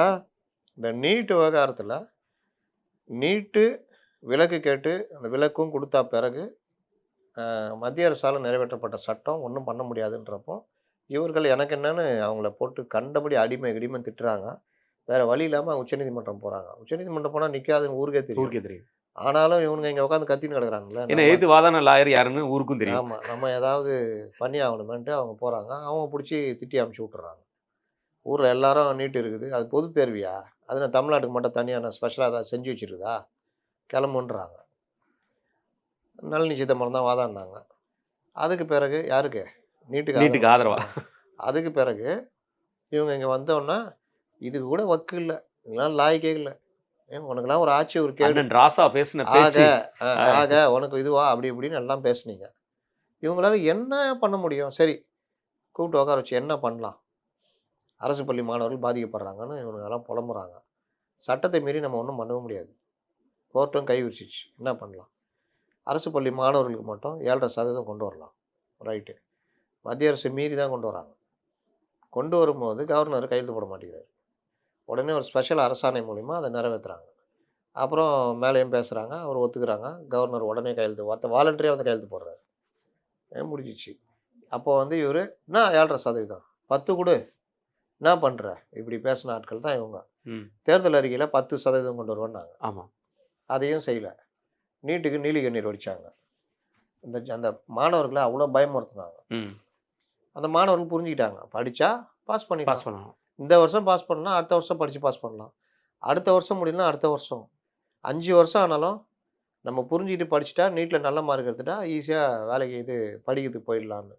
இந்த நீட்டு விவகாரத்தில் நீட்டு விலக்கு கேட்டு அந்த விலக்கும் கொடுத்தா பிறகு மத்திய அரசால் நிறைவேற்றப்பட்ட சட்டம் ஒன்றும் பண்ண முடியாதுன்றப்போ இவர்கள் எனக்கு என்னன்னு அவங்கள போட்டு கண்டபடி அடிமை திட்டுறாங்க. வேறு வழி இல்லாமல் உச்சநீதிமன்றம் போகிறாங்க. உச்சநீதிமன்றம் போனால் நிற்காதுன்னு ஊருக்கே ஊருக்கே தெரியும். ஆனாலும் இவனுங்க இங்கே உட்காந்து கத்தின்னு கிடக்குறாங்கல்ல. ஏன்னா எதிர்த்து வாதான லாயர் யாருன்னு ஊருக்கும் தெரியும். ஆமாம், நம்ம ஏதாவது பண்ணி ஆகணுமேன்ட்டு அவங்க போகிறாங்க. அவங்க பிடிச்சி திட்டி அமுச்சு விட்டுறாங்க. ஊரில் எல்லாரும் நீட்டு இருக்குது, அது பொது தேர்வியா, அது நான் தமிழ்நாட்டுக்கு மட்டும் தனியாக ஸ்பெஷலாக ஏதாவது செஞ்சு வச்சுருக்குதா, கிளம்புன்றாங்க. நளினி சிதம்பரம் தான் வாதாடினாங்க. அதுக்கு பிறகு யாருக்கு, நீட்டுக்கு ஆதரவா. அதுக்கு பிறகு இவங்க இங்கே வந்தோன்னா இதுக்கு கூட வக்கு இல்லை, இதெல்லாம் லாய்க்கே இல்லை, உனக்குலாம் ஒரு ஆட்சி ஒரு கேடு, அண்ணன் ராசா பேசின பேச்சு. ஆக உனக்கு இதுவா அப்படி இப்படின்னு எல்லாம் பேசுனீங்க. இவங்களால என்ன பண்ண முடியும்? சரி, கூப்பிட்டு உட்கார வச்சு என்ன பண்ணலாம்? அரசு பள்ளி மாணவர்கள் பாதிக்கப்படுறாங்கன்னு இவனுங்கெல்லாம் புலம்புறாங்க. சட்டத்தை மீறி நம்ம ஒன்றும் பண்ணவும் முடியாது. கோர்ட்டும் கை விரிச்சிச்சு, என்ன பண்ணலாம்? அரசு பள்ளி மாணவர்களுக்கு மட்டும் 7.5% கொண்டு வரலாம், ரைட்டு. மத்திய அரசு மீறி தான் கொண்டு வராங்க. கொண்டு வரும்போது கவர்னர் கையெழுத்து போட மாட்டேங்கிறார். உடனே ஒரு ஸ்பெஷல் அரசாணை மூலிமா அதை நிறைவேற்றுறாங்க. அப்புறம் மேலேயும் பேசுகிறாங்க, அவர் ஒத்துக்கிறாங்க. கவர்னர் உடனே கையெழுத்து வாலண்டரியாக வந்து கையெழுத்து போடுறாரு. முடிஞ்சிச்சு. அப்போ வந்து இவர் என்ன 7.5%, 10 கொடு, என்ன பண்ற? இப்படி பேசின ஆட்கள் தான் இவங்க. ம். தேர்தல் அறிக்கையில 10% கொண்டு வருவேன்னாங்க. ஆமா. அதையும் செய்யல. நீட்டுக்கு நீலி கண்ணீர் வடிச்சாங்க. அந்த மாணவர்கள அவ்வளோ பயமுறுத்துனாங்க. ம். அந்த மாணவர்கள் புரிஞ்சுக்கிட்டாங்க. படிச்சா பாஸ் பாஸ் பண்ணிடலாம். பண்ணணும். இந்த வருஷம் பாஸ் பண்ணலாம், அடுத்த வருஷம் படிச்சு பாஸ் பண்ணலாம். அடுத்த வருஷம் முடியலனா அடுத்த வருஷம். 5 வருஷம் ஆனாலும் நம்ம புரிஞ்சுக்கிட்டு படிச்சுட்டா, நீட்ல நல்ல மார்க் எடுத்துட்டா, ஈஸியா வேலைக்கு படிக்கிறதுக்கு போயிடலான்னு.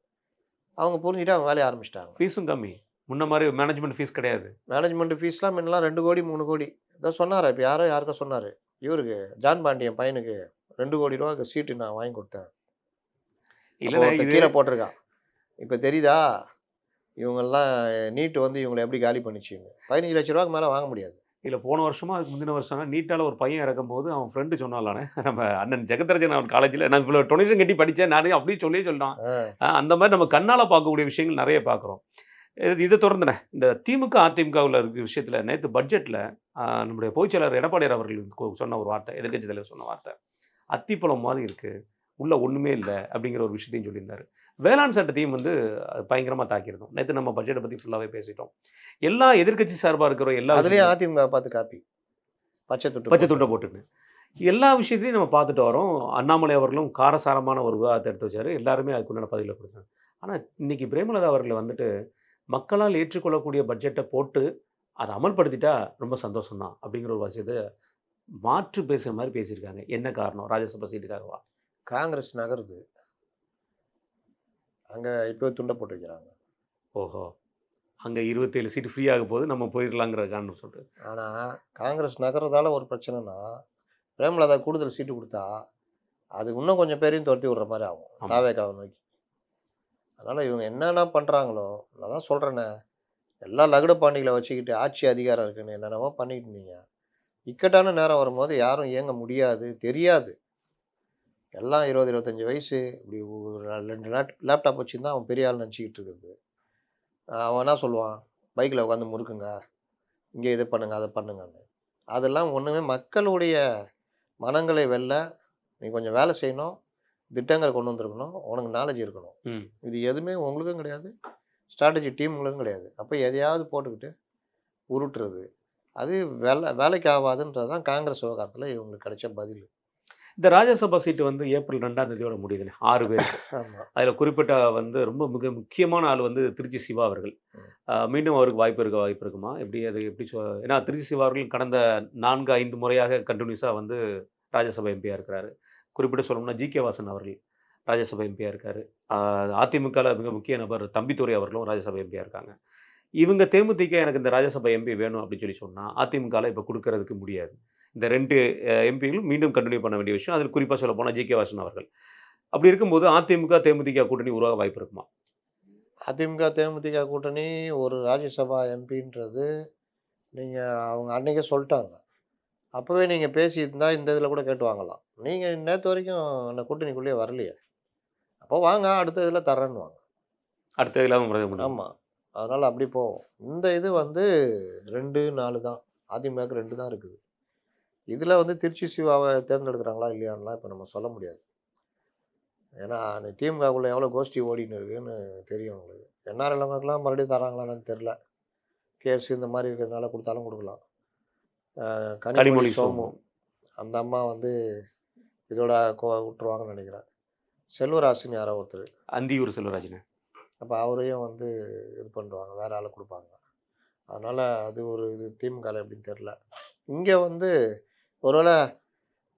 அவங்க புரிஞ்சுட்டு அவங்க வேலைய ஆரம்பிச்சுட்டாங்க. ஃபீஸும் கம்மி. முன்ன மாரி மேனேஜ்மென்ட் ஃபீஸ் கிடையாது. மேனேஜ்மெண்ட் ஃபீஸ்லாம் முன்னலாம் 2 கோடி, 3 கோடி. ஏதோ சொன்னாரே, இப்ப யாருக்கோ சொன்னாரு. இவருக்கு ஜான் பாண்டியன் பையனுக்கு ரூ. 2 கோடி சீட்டு நான் வாங்கி குடுத்தேன். அப்போ இல்லண்ணே ஒருத்தன் இது கீழ போட்டிருக்கான். இப்ப தெரியுதா? இவங்கெல்லாம் நீட் வந்து இவங்கள எப்படி காலி பண்ணுச்சுன்னு. ரூ. 15,00,000க்கு மேல வாங்க முடியாது. இல்ல போன வருஷமா அதுக்கு முந்தின வருஷம் நீட்டால ஒரு பையன் இறக்கும்போது அவன் ஃப்ரெண்டு சொன்னான்லானே நம்ம அண்ணன் ஜெகத்ரஜன் அவர் காலேஜ்ல நான் இவ்வளோ டொனேஷன் கட்டி படிச்சேன் நானே அப்படியே சொல்லிட்டான். அந்த மாதிரி நம்ம கண்ணால பார்க்கக்கூடிய விஷயங்கள் நிறைய பார்க்குறோம். இதை தொடர்ந்துண்ணே இந்த திமுக அதிமுகவில் இருக்கிற விஷயத்தில் நேற்று பட்ஜெட்டில் நம்முடைய பொதுச்செயலாளர் எடப்பாடியார் அவர்கள் சொன்ன ஒரு வார்த்தை, எதிர்க்கட்சி தலைவர் சொன்ன வார்த்தை, அத்திப்பழம் மாதிரி இருக்குது உள்ள ஒன்றுமே இல்லை அப்படிங்கிற ஒரு விஷயத்தையும் சொல்லியிருந்தார். வேளாண் சட்டத்தையும் வந்து பயங்கரமாக தாக்கியிருந்தோம். நேற்று நம்ம பட்ஜெட்டை பற்றி ஃபுல்லாகவே பேசிட்டோம். எல்லா எதிர்க்கட்சி சார்பாக இருக்கிற எல்லா அதுலேயும் அதிமுக பார்த்து காப்பி பச்சை துண்டை போட்டுன்னு எல்லா விஷயத்தையும் நம்ம பார்த்துட்டு வரோம். அண்ணாமலை அவர்களும் காரசாரமான ஒரு விவாதத்தை எடுத்து வச்சார். எல்லாருமே அதுக்குண்டான பதிலை கொடுத்தாங்க. ஆனால் இன்னைக்கு பிரேமலதா அவர்கள் வந்துட்டு மக்களால் ஏற்றுக்கொள்ளக்கூடிய பட்ஜெட்டை போட்டு அதை அமல்படுத்திட்டா ரொம்ப சந்தோஷம் தான் அப்படிங்கிற ஒரு விஷயத்தை மாற்று பேசுகிற மாதிரி பேசியிருக்காங்க. என்ன காரணம்? ராஜ்யசபா சீட்டுக்காகவா? காங்கிரஸ் நகருது, அங்கே இப்போ துண்டை போட்டு வைக்கிறாங்க. ஓஹோ, அங்கே 27 சீட்டு ஃப்ரீ ஆக போது நம்ம போயிடலாங்கிற காரணம் சொல்லிட்டு. ஆனால் காங்கிரஸ் நகர்றதால ஒரு பிரச்சனைனா, பிரேமலதா கூடுதல் சீட்டு கொடுத்தா அது இன்னும் கொஞ்சம் பேரையும் துரத்தி விடுற மாதிரி ஆகும் தாவேக்காவை நோக்கி. அதனால் இவங்க என்னென்ன பண்ணுறாங்களோ, நான் தான் சொல்கிறேனே, எல்லா லகுட பாண்டிகளை வச்சுக்கிட்டு ஆட்சி அதிகாரம் இருக்குன்னு என்னென்னவோ பண்ணிட்டு இருந்தீங்க. இக்கட்டான நேரம் வரும்போது யாரும் இயங்க முடியாது, தெரியாது. எல்லாம் 20, 25 வயசு இப்படி 2 லேப்டாப் வச்சுருந்தா அவன் பெரிய ஆள் நினச்சிக்கிட்டு இருக்குது. அவன் என்ன சொல்லுவான்? பைக்கில் உட்காந்து முறுக்குங்க, இங்கே இதை பண்ணுங்க, அதை பண்ணுங்கன்னு. அதெல்லாம் ஒன்றுமே மக்களுடைய மனங்களை வெல்ல நீ கொஞ்சம் வேலை செய்யணும், திட்டங்களை கொண்டு வந்திருக்கணும், உனக்கு நாலேஜ் இருக்கணும். இது எதுவுமே உங்களுக்கும் கிடையாது, ஸ்ட்ராட்டஜி டீமுங்களுக்கும் கிடையாது. அப்போ எதையாவது போட்டுக்கிட்டு உருட்டுறது, அது வேலைக்கு ஆகாதுன்றது தான் காங்கிரஸ் விவகாரத்தில் இவங்களுக்கு கிடைச்ச பதில். இந்த ராஜ்யசபா சீட்டு வந்து ஏப்ரல் 2ஆம் தேதியோட முடியுதுண்ணே, 6 பேருக்கு. அதில் குறிப்பிட்ட வந்து ரொம்ப மிக முக்கியமான ஆள் வந்து திருச்சி சிவா அவர்கள். மீண்டும் அவருக்கு வாய்ப்பு இருக்குமா? எப்படி அது எப்படி ஏன்னா திருச்சி சிவா அவர்கள் கடந்த 4-5 முறையாக கண்டினியூஸாக வந்து ராஜ்யசபா எம்பியாக இருக்கிறாரு. குறிப்பிட்டு சொல்லணும்னா ஜி.கே. வாசன் அவர்கள் ராஜ்யசபா எம்பியாக இருக்கார். அதிமுகவில் மிக முக்கிய நபர் தம்பித்துரை அவர்களும் ராஜ்யசபா எம்பியாக இருக்காங்க. இவங்க தேமுதிக எனக்கு இந்த ராஜ்யசபா எம்பி வேணும் அப்படின்னு சொல்லி சொன்னால் அதிமுகவில் இப்போ கொடுக்கறதுக்கு முடியாது. இந்த 2 எம்பிகளும் மீண்டும் கண்டினியூ பண்ண வேண்டிய விஷயம். அதில் குறிப்பாக சொல்ல போனால் ஜி.கே. வாசன் அவர்கள். அப்படி இருக்கும்போது அதிமுக தேமுதிக கூட்டணி உருவாக வாய்ப்பு இருக்குமா? அதிமுக தேமுதிக கூட்டணி ஒரு ராஜ்யசபா எம்பின்றது நீங்கள் அவங்க அன்றைக்கே சொல்லிட்டாங்க. அப்போவே நீங்கள் பேசியிருந்தா இந்த இதில் கூட கேட்டு வாங்கலாம். நீங்கள் நேற்று வரைக்கும் அந்த கூட்டணிக்குள்ளேயே வரலையே. அப்போ வாங்க அடுத்த இதில் தரேன்னு வாங்க. அடுத்த இதில் ஆமாம், அதனால் அப்படி போவோம். இந்த இது வந்து 2, 4 தான். அதிமுகவுக்கு 2 தான் இருக்குது. இதில் வந்து திருச்சி சிவாவை தேர்ந்தெடுக்கிறாங்களா இல்லையான்லாம் இப்போ நம்ம சொல்ல முடியாது. ஏன்னா அந்த திமுகக்குள்ளே எவ்வளோ கோஷ்டி ஓடின்னு இருக்குன்னு தெரியும் உங்களுக்கு. என்ஆர்எல்எம்க்குலாம் மறுபடியும் தராங்களான்னு தெரில. கேஸ் இந்த மாதிரி இருக்கிறதுனால கொடுத்தாலும் கொடுக்கலாம். கனிமொழி சோமு அந்த அம்மா வந்து இதோட விட்டுருவாங்கன்னு நினைக்கிறேன். செல்வராஜ்னு யாரோ ஒருத்தர், அந்தியூர் செல்வராஜ்னு, அப்போ அவரையும் வந்து இது பண்ணுவாங்க, வேறு ஆளை கொடுப்பாங்க. அதனால் அது ஒரு இது திமுகவில் எப்படின்னு தெரில. இங்கே வந்து ஒருவேளை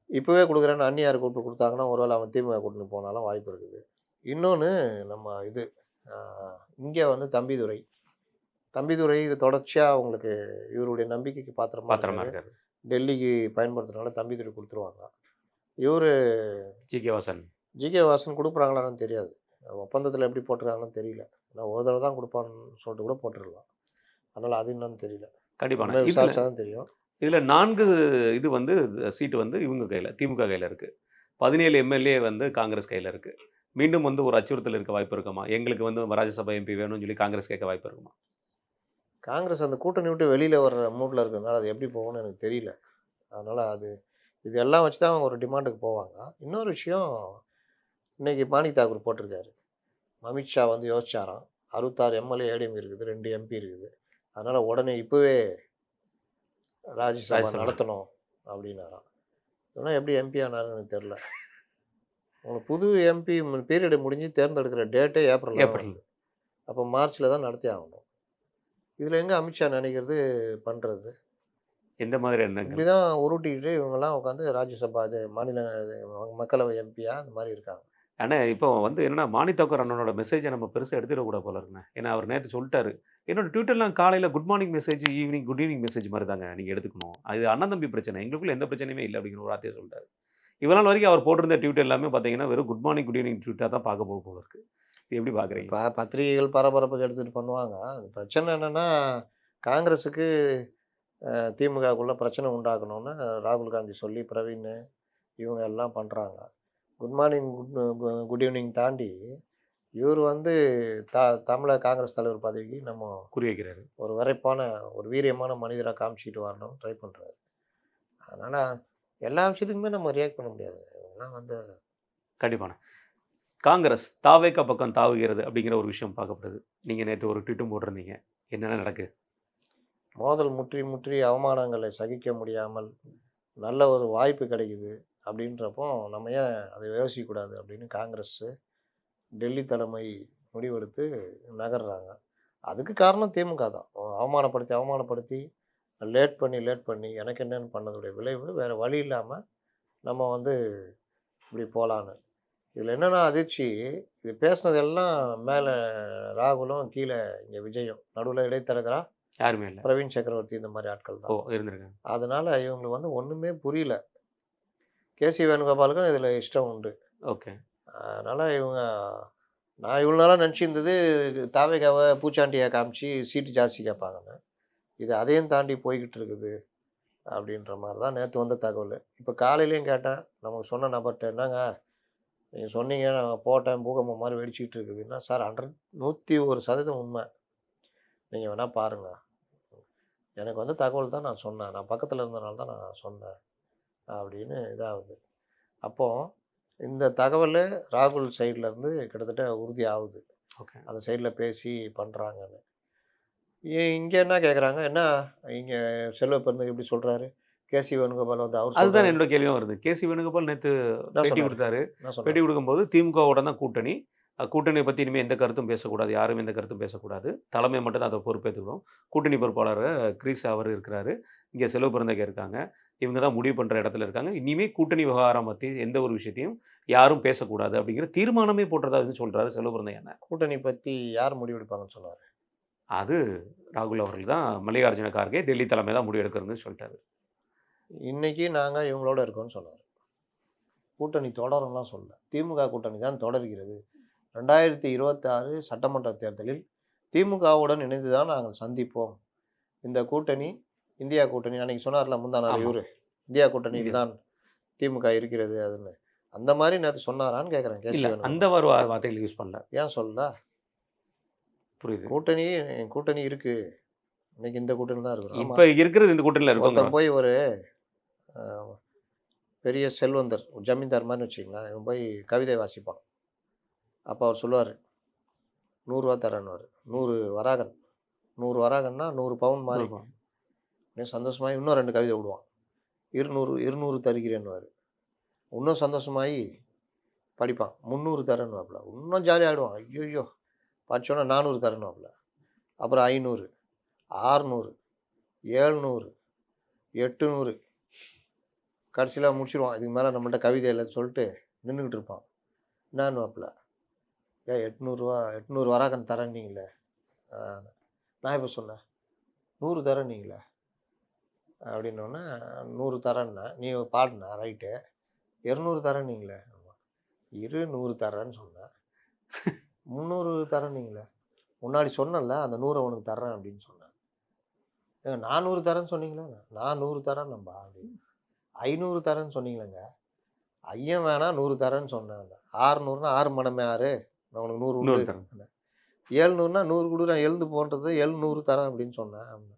இப்போவே கொடுக்குறேன்னு அந்நியார் கூப்பிட்டு கொடுத்தாங்கன்னா ஒருவேளை அவன் திமுக கூட்டணி போனாலும் வாய்ப்பு இருக்குது. இன்னொன்று நம்ம இது இங்கே வந்து தம்பிதுரை இது தொடர்ச்சியாக அவங்களுக்கு இவருடைய நம்பிக்கைக்கு பாத்திரமா இருக்காரு. டெல்லிக்கு பயன்படுத்துறதுனால தம்பிதுரை கொடுத்துருவாங்க. இவர் ஜி.கே. வாசன் கொடுக்குறாங்களான்னு தெரியாது. ஒப்பந்தத்தில் எப்படி போட்டுருக்காங்கன்னு தெரியல. நான் ஒரு தடவை தான் கொடுப்பான்னு சொல்லிட்டு கூட போட்டுடலாம். அதனால் அது என்னன்னு தெரியல. கண்டிப்பாக விசாரிச்சா தான் தெரியும். இதில் 4 இது வந்து சீட்டு வந்து இவங்க கையில், திமுக கையில் இருக்குது. 17 எம்எல்ஏ வந்து காங்கிரஸ் கையில் இருக்குது. மீண்டும் வந்து ஒரு அச்சுறுத்தல் இருக்க வாய்ப்பு இருக்குமா? எங்களுக்கு வந்து ராஜ்யசபா எம்பி வேணும்னு சொல்லி காங்கிரஸ் கேட்க வாய்ப்பு இருக்குமா? காங்கிரஸ் அந்த கூட்டணி விட்டு வெளியில் வர்ற மூட்டில் இருக்கிறதுனால அது எப்படி போகும்னு எனக்கு தெரியல. அதனால் இது எல்லாம் வச்சு தான் அவங்க ஒரு டிமாண்டுக்கு போவாங்க. இன்னொரு விஷயம், இன்றைக்கி மாணிக் தாக்கூர் போட்டிருக்காரு, அமித்ஷா வந்து யோசிச்சாராம், 66 எம்எல்ஏ ஏடிஎம் இருக்குது, 2 எம்பி இருக்குது. அதனால் உடனே இப்போவே ராஜ்யசபா ராஜ்யசபா. நடத்தணும் அப்படின்னாராம். இதெல்லாம் எப்படி எம்பி ஆனாருன்னு எனக்கு தெரில. உங்களுக்கு புது எம்பி பீரியடு முடிஞ்சு தேர்ந்தெடுக்கிற டேட்டே ஏப்ரல் ஏப்ரல். அப்போ மார்ச்சில் தான் நடத்தி ஆகணும். இதில் எங்கே அமித்ஷா நினைக்கிறது பண்ணுறது? எந்த மாதிரி எண்ணங்கள்? இப்படி தான் உருட்டிக்கிட்டு இவங்கெல்லாம் உட்காந்து ராஜ்யசபா இது மாநில இது மக்களவை எம்பியா அந்த மாதிரி இருக்காங்க. ஆனா, இப்போ வந்து என்னன்னா, மாணித்தக்கர் அண்ணனோட மெசேஜ நம்ம பெருசா எடுத்துடக்கூடாது போல இருக்குண்ணே. ஏன்னா, அவர் நேத்து சொல்ட்டாரு. என்னோட ட்விட்டர்லாம் காலையில good morning message, evening good evening message மாரி தாங்க நீங்க எடுத்துக்கணும். அது அண்ணன் தம்பி பிரச்சனை. எங்களுக்குள்ள எந்த பிரச்சனையுமே இல்ல அப்படிங்கிற ஒரு வார்த்தைய சொல்ட்டாரு. இவ்வளவு நாள் வரைக்கும் அவர் போட்டிருந்த ட்வீட் எல்லாமே பார்த்தீங்கன்னா, வெறும் குட் மார்னிங், குட் ஈவினிங் ட்வீட்டா தான் பார்க்க போல இருக்கு. இது எப்படி பார்க்குறீங்க? பத்திரிகைகள் பரபரப்புக்கு எடுத்துகிட்டு பண்ணுவாங்க. அது பிரச்சனை என்னென்னா காங்கிரஸுக்கு திமுகக்குள்ள பிரச்சனை உண்டாக்கணும்னு ராகுல் காந்தி சொல்லி பிரவீன் இவங்க எல்லாம் பண்ணுறாங்க. குட் மார்னிங் குட் ஈவினிங் தாண்டி இவர் வந்து தமிழக காங்கிரஸ் தலைவர் பதவிக்கு நம்ம குறி வைக்கிறாரு. ஒரு விரைப்பான ஒரு வீரியமான மனிதராக காமிச்சிட்டு வரணும்னு ட்ரை பண்ணுறாரு. அதனால் எல்லா விஷயத்துக்குமே நம்ம ரியாக்ட் பண்ண முடியாது. இதெல்லாம் வந்து கண்டிப்பாண்ணே. காங்கிரஸ் தாவேகா பக்கம் தாவுகிறது அப்படிங்கிற ஒரு விஷயம் பார்க்கப்படுது. நீங்க நேத்து ஒரு ட்வீட்டும் போட்டிருந்தீங்க. என்னென்ன நடக்குது? மோதல் முற்றி முற்றி அவமானங்களை சகிக்க முடியாமல் நல்ல ஒரு வாய்ப்பு கிடைக்குது அப்படின்றப்போ நம்ம ஏன் அதை யோசிக்கக்கூடாது அப்படின்னு காங்கிரஸ் டெல்லி தலைமை முடிவெடுத்து நகர்றாங்க. அதுக்கு காரணம் திமுக தான். அவமானப்படுத்தி லேட் பண்ணி எனக்கு என்னென்னு பண்ணதுடைய விளைவு வேறு வழி இல்லாமல் நம்ம வந்து இப்படி போகலான்னு. இதில் என்னென்னா அதிர்ச்சி, இது பேசுனதெல்லாம் மேலே ராகுலும் கீழே இங்கே விஜயும், நடுவில் இடைத்தரகரா யாருமே இல்ல. பிரவீன் சக்கரவர்த்தி இந்த மாதிரி ஆட்கள் ஓ! தான். இருந்திருக்காங்க. அதனால இவங்களுக்கு வந்து ஒன்றுமே புரியல. கேசி வேணுகோபாலுக்கும் இதில் இஷ்டம் உண்டு. ஓகே. அதனால் நான் இவ்வளோ நாளாக நினச்சிருந்தது தாவேகாவை பூச்சாண்டியை காமிச்சு சீட்டு ஜாஸ்தி கேட்பாங்கன்னு. இது அதையும் தாண்டி போய்கிட்டு இருக்குது அப்படின்ற மாதிரி தான் நேற்று வந்த தகவல். இப்போ காலையிலையும் கேட்டேன் நமக்கு சொன்ன நபர்கிட்ட, என்னங்க நீங்கள் சொன்னீங்க நான் போட்டேன் பூகம்பம் மாதிரி வெடிச்சிக்கிட்டு இருக்குதுன்னா, சார் 101% உண்மை. நீங்கள் வேணால் பாருங்கள். எனக்கு வந்து தகவல் தான் நான் சொன்னேன். நான் பக்கத்தில் இருந்தனால தான் நான் சொன்னேன் அப்படின்னு இதாகுது. அப்போது இந்த தகவல் ராகுல் சைட்லேருந்து கிட்டத்தட்ட உறுதி ஆகுது. ஓகே. அந்த சைடில் பேசி பண்ணுறாங்கன்னு. இங்கே என்ன கேட்குறாங்க, என்ன இங்கே செல்வ பெருந்தகை இப்படி சொல்கிறாரு, கேசி வேணுகோபால் வந்து அவர் அதுதான் என்னோட கேள்வியும் வருது. கேசி வேணுகோபால் நேத்து பேட்டி கொடுத்தாரு. பேட்டி கொடுக்கும்போது திமுகவோட தான் கூட்டணி. கூட்டணியை பற்றி இனிமேல் எந்த கருத்தும் பேசக்கூடாது. யாரும் எந்த கருத்தும் பேசக்கூடாது. தலைமை மட்டும் தான் அதை பொறுப்பேற்றுக்கணும். கூட்டணி பொறுப்பாளர் கிரீஸ் அவர் இருக்கிறாரு. இங்கே செல்வ பெருந்தகை இருக்காங்க. இவங்க தான் முடிவு பண்ணுற இடத்துல இருக்காங்க. இனிமேல் கூட்டணி விவகாரம் பற்றி எந்த ஒரு விஷயத்தையும் யாரும் பேசக்கூடாது அப்படிங்கிற தீர்மானமே போட்டதாக சொல்கிறாரு செல்வ பெருந்தகை அண்ணன். கூட்டணி பற்றி யார் முடிவெடுப்பாங்கன்னு சொன்னார்? அது ராகுல் அவர்கள் தான். மல்லிகார்ஜுன கார்கே டெல்லி தலைமை தான் முடிவெடுக்கிறதுன்னு சொல்லிட்டாரு. இன்னைக்கு நாங்கள் இவங்களோட இருக்கோம்னு சொன்னார். கூட்டணி தொடரும்லாம் சொல்லல. திமுக கூட்டணி தான் தொடர்கிறது. 2026 சட்டமன்ற தேர்தலில் திமுகவுடன் இணைந்து தான் நாங்கள் சந்திப்போம். இந்த கூட்டணி இந்தியா கூட்டணி அன்னைக்கு சொன்னார்ல முந்தா நாள் இவரு, இந்தியா கூட்டணியில் தான் திமுக இருக்கிறது அதுன்னு. அந்த மாதிரி நேற்று சொன்னாரான்னு கேட்குறேன். இல்ல, அந்த ஒரு வார்த்தைகள் யூஸ் பண்ணல. ஏன் சொல்லல? புரியுது. கூட்டணி இருக்கு. இன்னைக்கு இந்த கூட்டணி தான் இருக்கிறோம். இப்போ இருக்கிறது இந்த கூட்டணியில் ஒருத்தன் இருக்கும். போய் ஒரு பெரிய செல்வந்தர் ஜமீன்தார் மாதிரி வச்சுக்கலாம், இவன் போய் கவிதை வாசிப்பான். அப்போ அவர் சொல்லுவார் 100 ரூபா தரேன்னுவார். 100 வராகன் 100 வராகன்னா 100 பவுன் மாதிரி சந்தோஷமாகி இன்னும் 2 கவிதை விடுவான். 200 தருகிறேன்னுவார். இன்னும் சந்தோஷமாகி படிப்பான். 300 தரேன்னுவாப்புல. இன்னும் ஜாலியாக ஆகிடுவான். ஐயோ படித்தோன்னா 400 தரேன்னுவாப்புல. அப்புறம் 500, 600, 700, 800 கடைசியில் முடிச்சிடுவான். இதுக்கு மேலே நம்மள்ட்ட கவிதை இல்லைன்னு சொல்லிட்டு நின்றுக்கிட்டு இருப்பான். என்னான்னுவாப்புல, 800 வராகன் தரேன்னீங்களே. நான் இப்போ சொன்னேன் 100 தரேன்னீங்களே அப்படின்னோடனே 100 தரேன்னா நீ பாடுனா ரைட்டு, 200 தரேன்னீங்களே. ஆமாம் 100 தரேன்னு சொன்னேன். 300 தரேன்னீங்களே. முன்னாடி சொன்னல அந்த 100 உனக்கு தர்றேன் அப்படின்னு சொன்னேன். 400 தரேன்னு சொன்னீங்களே. நான் 100 தரேன் நம்பா அப்படின்னு. 500 தரேன்னு சொன்னீங்களேங்க. ஐயன் வேணாம் 100 தரேன்னு சொன்னேன். 600னா 6 மணமே 6, நான் உனக்கு 100 உண்டு. 700னா 100 கொடு, நான் எழுந்து போன்றது 700 தரேன் அப்படின்னு சொன்னேன்.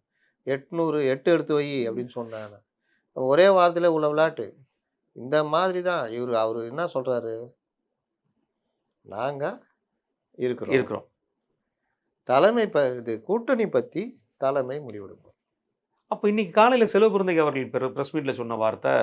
800 8 எடுத்து வை அப்படின்னு சொன்னேன். ஒரே வாரத்தில் உள்ள விளையாட்டு. இந்த மாதிரி தான் அவர் என்ன சொல்கிறாரு, நாங்கள் இருக்கிறோம். தலைமை இது கூட்டணி பற்றி தலைமை முடிவெடுக்கும். அப்போ இன்னைக்கு காலையில் செல்வ பிறந்தகை அவர்கள் ப்ரெஸ் மீட்டில் சொன்ன வார்த்தை,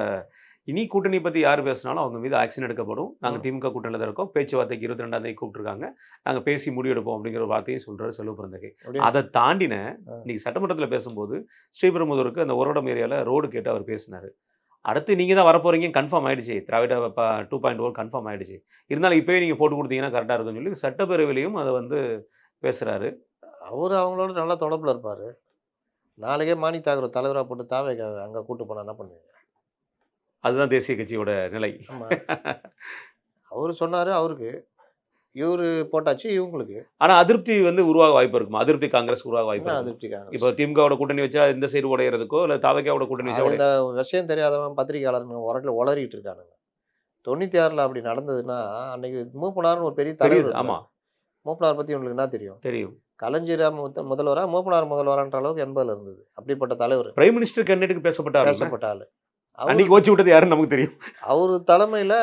இனி கூட்டணி பற்றி யார் பேசினாலும் அவங்க மீது ஆக்ஷன் எடுக்கப்படும். நாங்கள் திமுக கூட்டணியில் தான் இருக்கோம். பேச்சுவார்த்தைக்கு 22ஆம் தேதி கூப்பிட்டுருக்காங்க. நாங்கள் பேசி முடிவெடுப்போம் அப்படிங்கிற ஒரு வார்த்தையும் சொல்கிறார் செல்வ பிறந்தகை. அதை தாண்டின இன்னைக்கு சட்டமன்றத்தில் பேசும்போது ஸ்ரீபெரும்புதூருக்கு அந்த ஒரடம் ஏரியாவில் ரோடு கேட்டு அவர் பேசினார். அடுத்து நீங்கள் தான் வரப்போகிறீங்க, கன்ஃபார்ம் ஆகிடுச்சு. திராவிட 2.0 கன்ஃபார்ம் ஆகிடுச்சு. இருந்தாலும் இப்போயே நீங்கள் போட்டு கொடுத்தீங்கன்னா கரெக்டாக இருக்குன்னு சொல்லி சட்டப்பேரவையிலையும் அதை வந்து பேசுகிறாரு. அவர் அவங்களோட நல்லா தொடர்பில் இருப்பார். நாளைக்கே மாணி தாக்கூர் தலைவராக போட்டு தாவே அங்கே கூட்டு போனால் என்ன பண்ணுவீங்க? அதுதான் தேசிய கட்சியோட நிலை. ஆமாம், அவர் சொன்னார், அவருக்கு இவர் போட்டாச்சு இவங்களுக்கு. ஆனால் அதிருப்தி வந்து உருவாக வாய்ப்பு இருக்குமா? அதிருப்தி காங்கிரஸ் உருவாக வாய்ப்பு என்ன இருக்கு. அதிருப்திக்காங்க? இப்போ திமுகவோட கூட்டணி வச்சா இந்த சைடு உடையிறதுக்கோ இல்லை தாவக்காவோட கூட்டணி வச்சா இந்த விஷயம் தெரியாதவன் பத்திரிகையாளர் உரட்டில் உளறிட்டு இருக்கானுங்க. 96ல் அப்படி நடந்ததுன்னா அன்னைக்கு மூப்பனார்னு ஒரு பெரிய தலைவர். ஆமாம், மூப்பனார் பற்றி உங்களுக்கு என்ன தெரியும்? தெரியும். கலைஞரா முதல்வரா, மூப்பனார் முதல்வரான்ற அளவுக்கு 80ல் இருந்தது. அப்படிப்பட்ட தலைவர், பிரைம் மினிஸ்டர் கேண்டிடேட்டுக்கு பேசப்பட்ட ஆள். அன்னைக்கு ஓச்சு விட்டது யாருன்னு நமக்கு தெரியும். அவர் தலைமையில்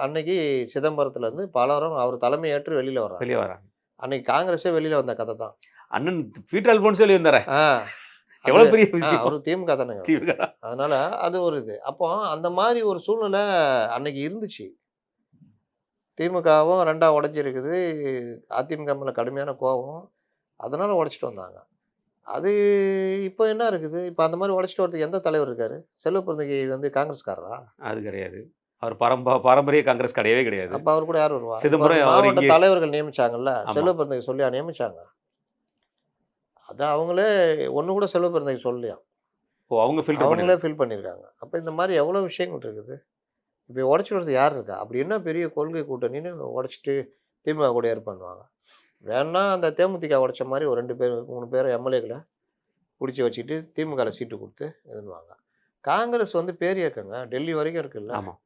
அன்னைக்கு சிதம்பரத்துல இருந்து பலரும் அவர் தலைமை ஏற்று வெளியில வராங்க. அன்னைக்கு காங்கிரஸே வெளியில வந்த கதை தான். அண்ணன் பீட்டர் அல்போன்ஸே வெளியே வந்தாரே, எவ்வளவு பெரிய விஷயம். அவர் திமுக தானேங்க. அதனால அது ஒரு இது. அப்போ அந்த மாதிரி ஒரு சூழ்நிலை அன்னைக்கு இருந்துச்சு. திமுகவும் 2ஆ உடைஞ்சிருக்குது. அதிமுக மேல கடுமையான கோபம், அதனால உடைச்சிட்டு வந்தாங்க. அது இப்போ என்ன இருக்குது? இப்போ அந்த மாதிரி உடைச்சிட்டு வரதுக்கு எந்த தலைவர் இருக்காரு? செல்வ பிறந்தகை வந்து காங்கிரஸ்காரரா? அது கிடையாது. அவர் பாரம்பரிய காங்கிரஸ் கிடையவே கிடையாது. அப்ப அவர் கூட யார் வருவா? சிதம்பரம் மாவட்ட தலைவர்கள் நியமிச்சாங்கல்ல, செல்வ பிறந்தகை சொல்லியா நியமிச்சாங்க? அது அவங்களே ஒன்று கூட செல்வ பிறந்தகை சொல்லலையா? அவங்களே ஃபில் பண்ணியிருக்காங்க. அப்போ இந்த மாதிரி எவ்வளோ விஷயங்கள் இருக்குது. இப்போ உடச்சி வரது யார் இருக்கா? அப்படி என்ன பெரிய கொள்கை கூட்டணின்னு உடச்சிட்டு திமுக கூட ஏற்பாடுவாங்க. வேணா அந்த தேமுதிக உடைச்ச மாதிரி ஒரு 2 பேர் 3 பேர் எம்எல்ஏக்களை பிடிச்சி வச்சுட்டு திமுகவில் சீட்டு கொடுத்து இதுவாங்க. காங்கிரஸ் வந்து பேர் இயக்கங்க, டெல்லி வரைக்கும் இருக்குல்ல. ஆமாம்,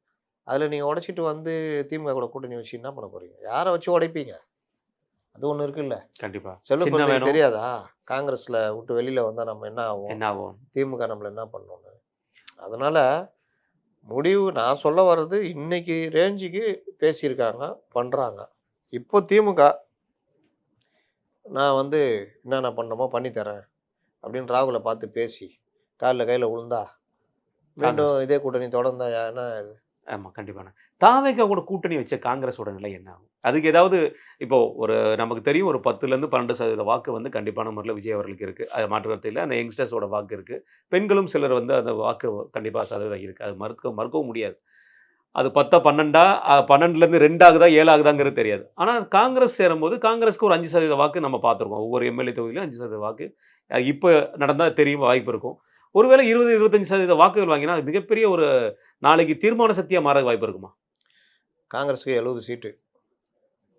அதில் நீங்கள் உடைச்சிட்டு வந்து திமுக கூட கூட்டணி வச்சு என்ன பண்ண போறீங்க? யாரை வச்சு உடைப்பீங்க? அது ஒன்று இருக்குல்ல. கண்டிப்பாக செல்வ பிறந்தகை தெரியாதா? காங்கிரஸில் விட்டு வெளியில் வந்தால் நம்ம என்ன ஆகும், திமுக நம்மளை என்ன பண்ணணும்னு. அதனால் முடிவு நான் சொல்ல வர்றது இன்னைக்கு ரேஞ்சுக்கு பேசியிருக்காங்க, பண்ணுறாங்க. இப்போ திமுக நான் வந்து என்னென்ன பண்ணணுமோ பண்ணித்தரேன் அப்படின்னு ராகுலை பார்த்து பேசி காலில் கையில் விழுந்தா மீண்டும் இதே கூட்டணி தொடர்ந்தா என்ன இது? ஆமாம், கண்டிப்பான தாவேகா கூட கூட்டணி வச்ச காங்கிரஸோட நிலை என்ன ஆகும்? அதுக்கு ஏதாவது இப்போ ஒரு நமக்கு தெரியும், ஒரு 10% 12% வாக்கு வந்து கண்டிப்பான முறையில் விஜய் அவர்களுக்கு இருக்குது. அது மாற்று இல்லை. அந்த யங்ஸ்டர்ஸோட வாக்கு இருக்குது. பெண்களும் சிலர் வந்து அந்த வாக்கு கண்டிப்பாக சதவீதம் இருக்குது. அது மறுக்கவும் முடியாது. அது 10 12 12லேருந்து 2 ஆகுதா 7 ஆகுதாங்கிறது தெரியாது. ஆனால் காங்கிரஸ் சேரும்போது காங்கிரஸ்க்கு ஒரு 5% வாக்கு நம்ம பார்த்துருக்கோம். ஒவ்வொரு எம்எல்ஏ தொகுதியிலும் 5% வாக்கு இப்போ நடந்தால் தெரியும், வாய்ப்பு இருக்கும். ஒருவேளை 20-25% வாக்குகள் வாங்கினா அது மிகப்பெரிய ஒரு நாளைக்கு தீர்மான சக்தியாக மாற வாய்ப்பு இருக்குமா? காங்கிரஸுக்கு 70 சீட்டு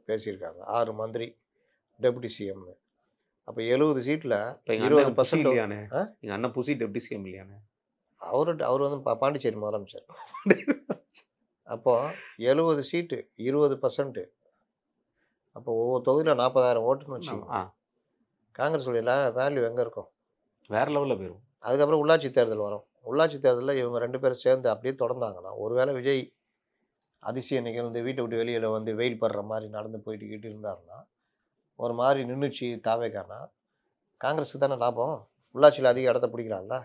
பேசியிருக்காங்க, 6 மந்திரி, டெபுட்டி சிஎம். அப்போ 70 சீட்டில் 20% இல்லையானே? எங்கள் அண்ணன் புசி டெபுட்டி சிஎம் இல்லையானே? அவர் வந்து பாண்டிச்சேரி முதலமைச்சர். அப்போ 70 சீட்டு 20%. அப்போ ஒவ்வொரு தொகுதியில் 40,000 ஓட்டுன்னு வச்சுக்கோங்க. காங்கிரஸ் வேல்யூ எங்கே இருக்கும்? வேற லெவலில் போயிடும். அதுக்கப்புறம் உள்ளாட்சி தேர்தல் வரும். உள்ளாட்சி தேர்தலில் இவங்க 2 பேரும் சேர்ந்து அப்படியே தொடர்ந்தாங்கன்னா, ஒருவேளை விஜய் அதிசயம் நிகழ்ந்து வீட்டை விட்டு வெளியில் வந்து வெயில் படுற மாதிரி நடந்து போயிட்டு இருந்தாருன்னா, ஒரு மாதிரி நின்றுச்சு தாவேக்கானா, காங்கிரஸுக்கு தானே லாபம். உள்ளாட்சியில் அதிக இடத்த பிடிக்கலாம்ல.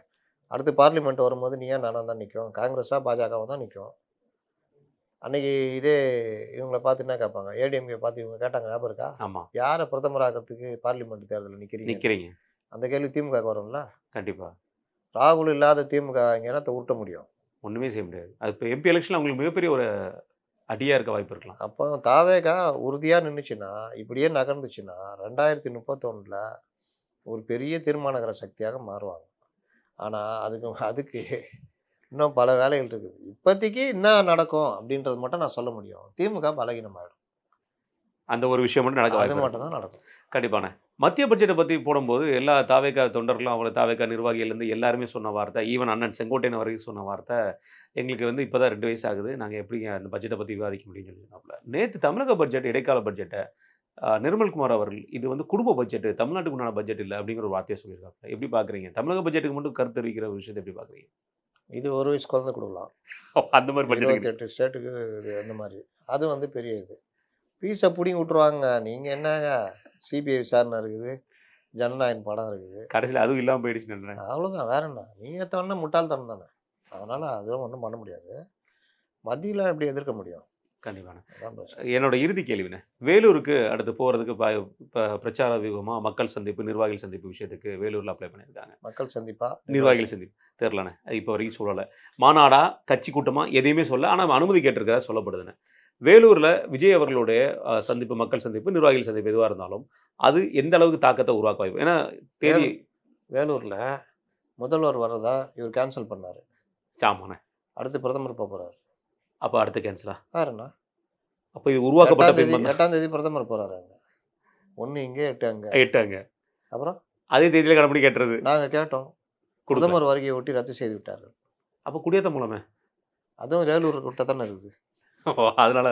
அடுத்து பார்லிமெண்ட் வரும்போது நீ ஏன் நானாக தான் நிற்கும், காங்கிரஸாக பாஜகவும் தான் நிற்கும். அன்னைக்கு இதே இவங்களை பார்த்து என்ன கேட்பாங்க, ஏடிஎம்கே பார்த்து இவங்க கேட்டாங்க, ஞாபகம் இருக்கா? ஆமாம். யாரை பிரதமர் ஆகிறதுக்கு பார்லிமெண்ட் தேர்தலில் நிற்கிறீங்க? அந்த கேள்வி திமுக வரும்ல. கண்டிப்பாக. ராகுல் இல்லாத திமுக இங்கே என்னத்தை உருட்ட முடியும்? ஒன்றுமே செய்ய முடியாது. அது இப்போ எம்பி எலெக்ஷனில் அவங்களுக்கு மிகப்பெரிய ஒரு அடியாக இருக்க வாய்ப்பு இருக்கலாம். அப்போ தாவேகா உறுதியாக நின்றுச்சுன்னா, இப்படியே நகர்ந்துச்சுன்னா 2031 ஒரு பெரிய தீர்மானகர சக்தியாக மாறுவாங்க. ஆனால் அதுக்கு இன்னும் பல வேலைகள் இருக்குது. இப்போதைக்கு என்ன நடக்கும் அப்படின்றது மட்டும் நான் சொல்ல முடியும். திமுக பலகீனமாயிடும். அந்த ஒரு விஷயம் மட்டும் நடக்க அது மட்டும் தான் நடக்கும். கண்டிப்பான மத்திய பட்ஜெட்டை பற்றி போடும்போது எல்லா தாவேகா தொண்டர்களும் அவங்கள தாவேகா நிர்வாகிகள்லேருந்து எல்லாருமே சொன்ன வார்த்தை, ஈவன் அண்ணன் செங்கோட்டையன் வரைக்கும் சொன்ன வார்த்தை, எங்களுக்கு வந்து இப்போ தான் 2 வயசு ஆகுது, நாங்கள் எப்படிங்க அந்த பட்ஜெட்டை பற்றி விவாதிக்க முடியும்னு சொல்லியிருந்தாப்புல. நேற்று தமிழக பட்ஜெட் இடைக்கால பட்ஜெட்டை நிர்மல்குமார் அவர்கள் இது வந்து குடும்ப பட்ஜெட்டு, தமிழ்நாட்டுக்கு உண்டான பட்ஜெட் இல்லை அப்படிங்கிற ஒரு வார்த்தையை சொல்லியிருக்காங்க. எப்படி பார்க்குறீங்க? தமிழக பட்ஜெட்டுக்கு மட்டும் கருத்து தெரிவிக்கிற ஒரு விஷயத்தை எப்படி பார்க்குறீங்க? இது ஒரு வயசு குழந்தை கொடுக்கலாம், அந்த மாதிரி பட்ஜெட் 28 ஸ்டேட்டுக்கு இது அந்த மாதிரி. அது வந்து பெரிய இது. ஃபீஸை பிடிங்கி விட்ருவாங்க. நீங்கள் என்னங்க சிபிஐ விசாரணை இருக்குது, ஜனநாயகன் படம் இருக்குது. கடைசியில் அதுவும் இல்லாமல் போயிடுச்சு நினைக்கிறேன். அவ்வளோதான், வேற என்ன? நீ ஏற்றவொடனே முட்டாள்தனம் தானே. அதனால் அதுவும் ஒன்றும் பண்ண முடியாது. மத்தியில் எப்படி எதிர்க்க முடியும்? கண்டிப்பான அதான் பிரச்சனை. என்னோட இறுதி கேள்விண்ணே, வேலூருக்கு அடுத்து போகிறதுக்கு இப்போ பிரச்சார வியூகமாக மக்கள் சந்திப்பு நிர்வாகிகள் சந்திப்பு விஷயத்துக்கு வேலூரில் அப்ளை பண்ணியிருக்காங்க. மக்கள் சந்திப்பா? நிர்வாகிகள் சந்திப்பு தெரிலண்ணே, இப்போ வரைக்கும் சொல்லலை. மாநாடா கட்சி கூட்டமாக எதையுமே சொல்ல, ஆனால் அனுமதி கேட்டிருக்கிறதா சொல்லப்படுதுண்ணே. வேலூரில் விஜய் அவர்களுடைய சந்திப்பு, மக்கள் சந்திப்பு, நிர்வாகிகள் சந்திப்பு எதுவாக இருந்தாலும் அது எந்த அளவுக்கு தாக்கத்தை உருவாக்க வாய்ப்பு? ஏன்னா தேதி வேலூரில் முதல்வர் வர்றதா இவர் கேன்சல் பண்ணார். சாமாண்ணே, அடுத்து பிரதமர் போக போகிறாரு. அப்போ அடுத்த கேன்சலா? வேறுண்ணா? அப்போ இது உருவாக்கப்பட்ட 8ஆம் தேதி பிரதமர் போகிறாரு. அங்கே 1 இங்கே 8 அங்கே. 8 அங்கே. அப்புறம் அதே தேதியில் கடைப்பிடி கேட்டுறது நாங்கள் கேட்டோம். பிரதமர் வருகையை ஒட்டி ரத்து செய்து விட்டார்கள். அப்போ குடியேற்ற மூலமே அதுவும் வேலூர் கிட்ட தானே இருக்குது. அதனால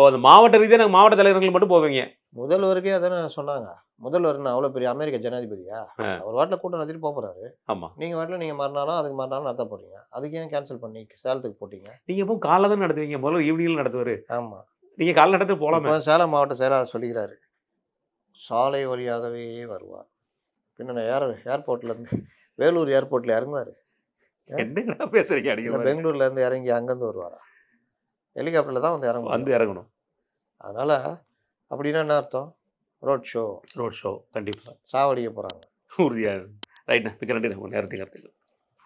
அந்த மாவட்ட ரீதியாக நாங்கள் மாவட்ட தலைவர்கள் மட்டும் போவீங்க. முதல்வருக்கே அதானே சொன்னாங்க. முதல்வர் அவ்வளோ பெரிய அமெரிக்க ஜனாதிபதியா? அவர் வாட்டில் கூட்டம் நடத்திட்டு போக போகிறாரு. ஆமாம், நீங்கள் வாட்டில் நீங்கள் மறுநாளும் அதுக்கு மறுநாளும் நடத்த போகிறீங்க. அதுக்கு ஏன் கேன்சல் பண்ணி சேலத்துக்கு போட்டீங்க? நீங்கள் எப்போ காலைல தான் நடத்துவீங்க, முதல்ல ஈவினிங்கில் நடத்துவார். ஆமாம், நீங்கள் காலைல நடத்த போகலாமே. இப்போ சேலம் மாவட்ட செயலாளர் சொல்லிக்கிறாரு, சாலை வழியாகவே வருவார். பின்ன ஏர்போர்ட்லேருந்து வேலூர் ஏர்போர்ட்டில் இறங்குவார். என்னங்கடா பேசுறீங்க? இல்லை பெங்களூர்லேருந்து இறங்கி அங்கேருந்து வருவாரா? ஹெலிகாப்டரில் தான் வந்து இறங்கணும். அதனால் அப்படின்னா என்ன அர்த்தம்? ரோட் ஷோ கண்டிப்பாக சாவடிக்க போகிறாங்க. உறுதியாக. ரைட்ண்ணா, மிக்க நன்றி. நேரத்துக்கு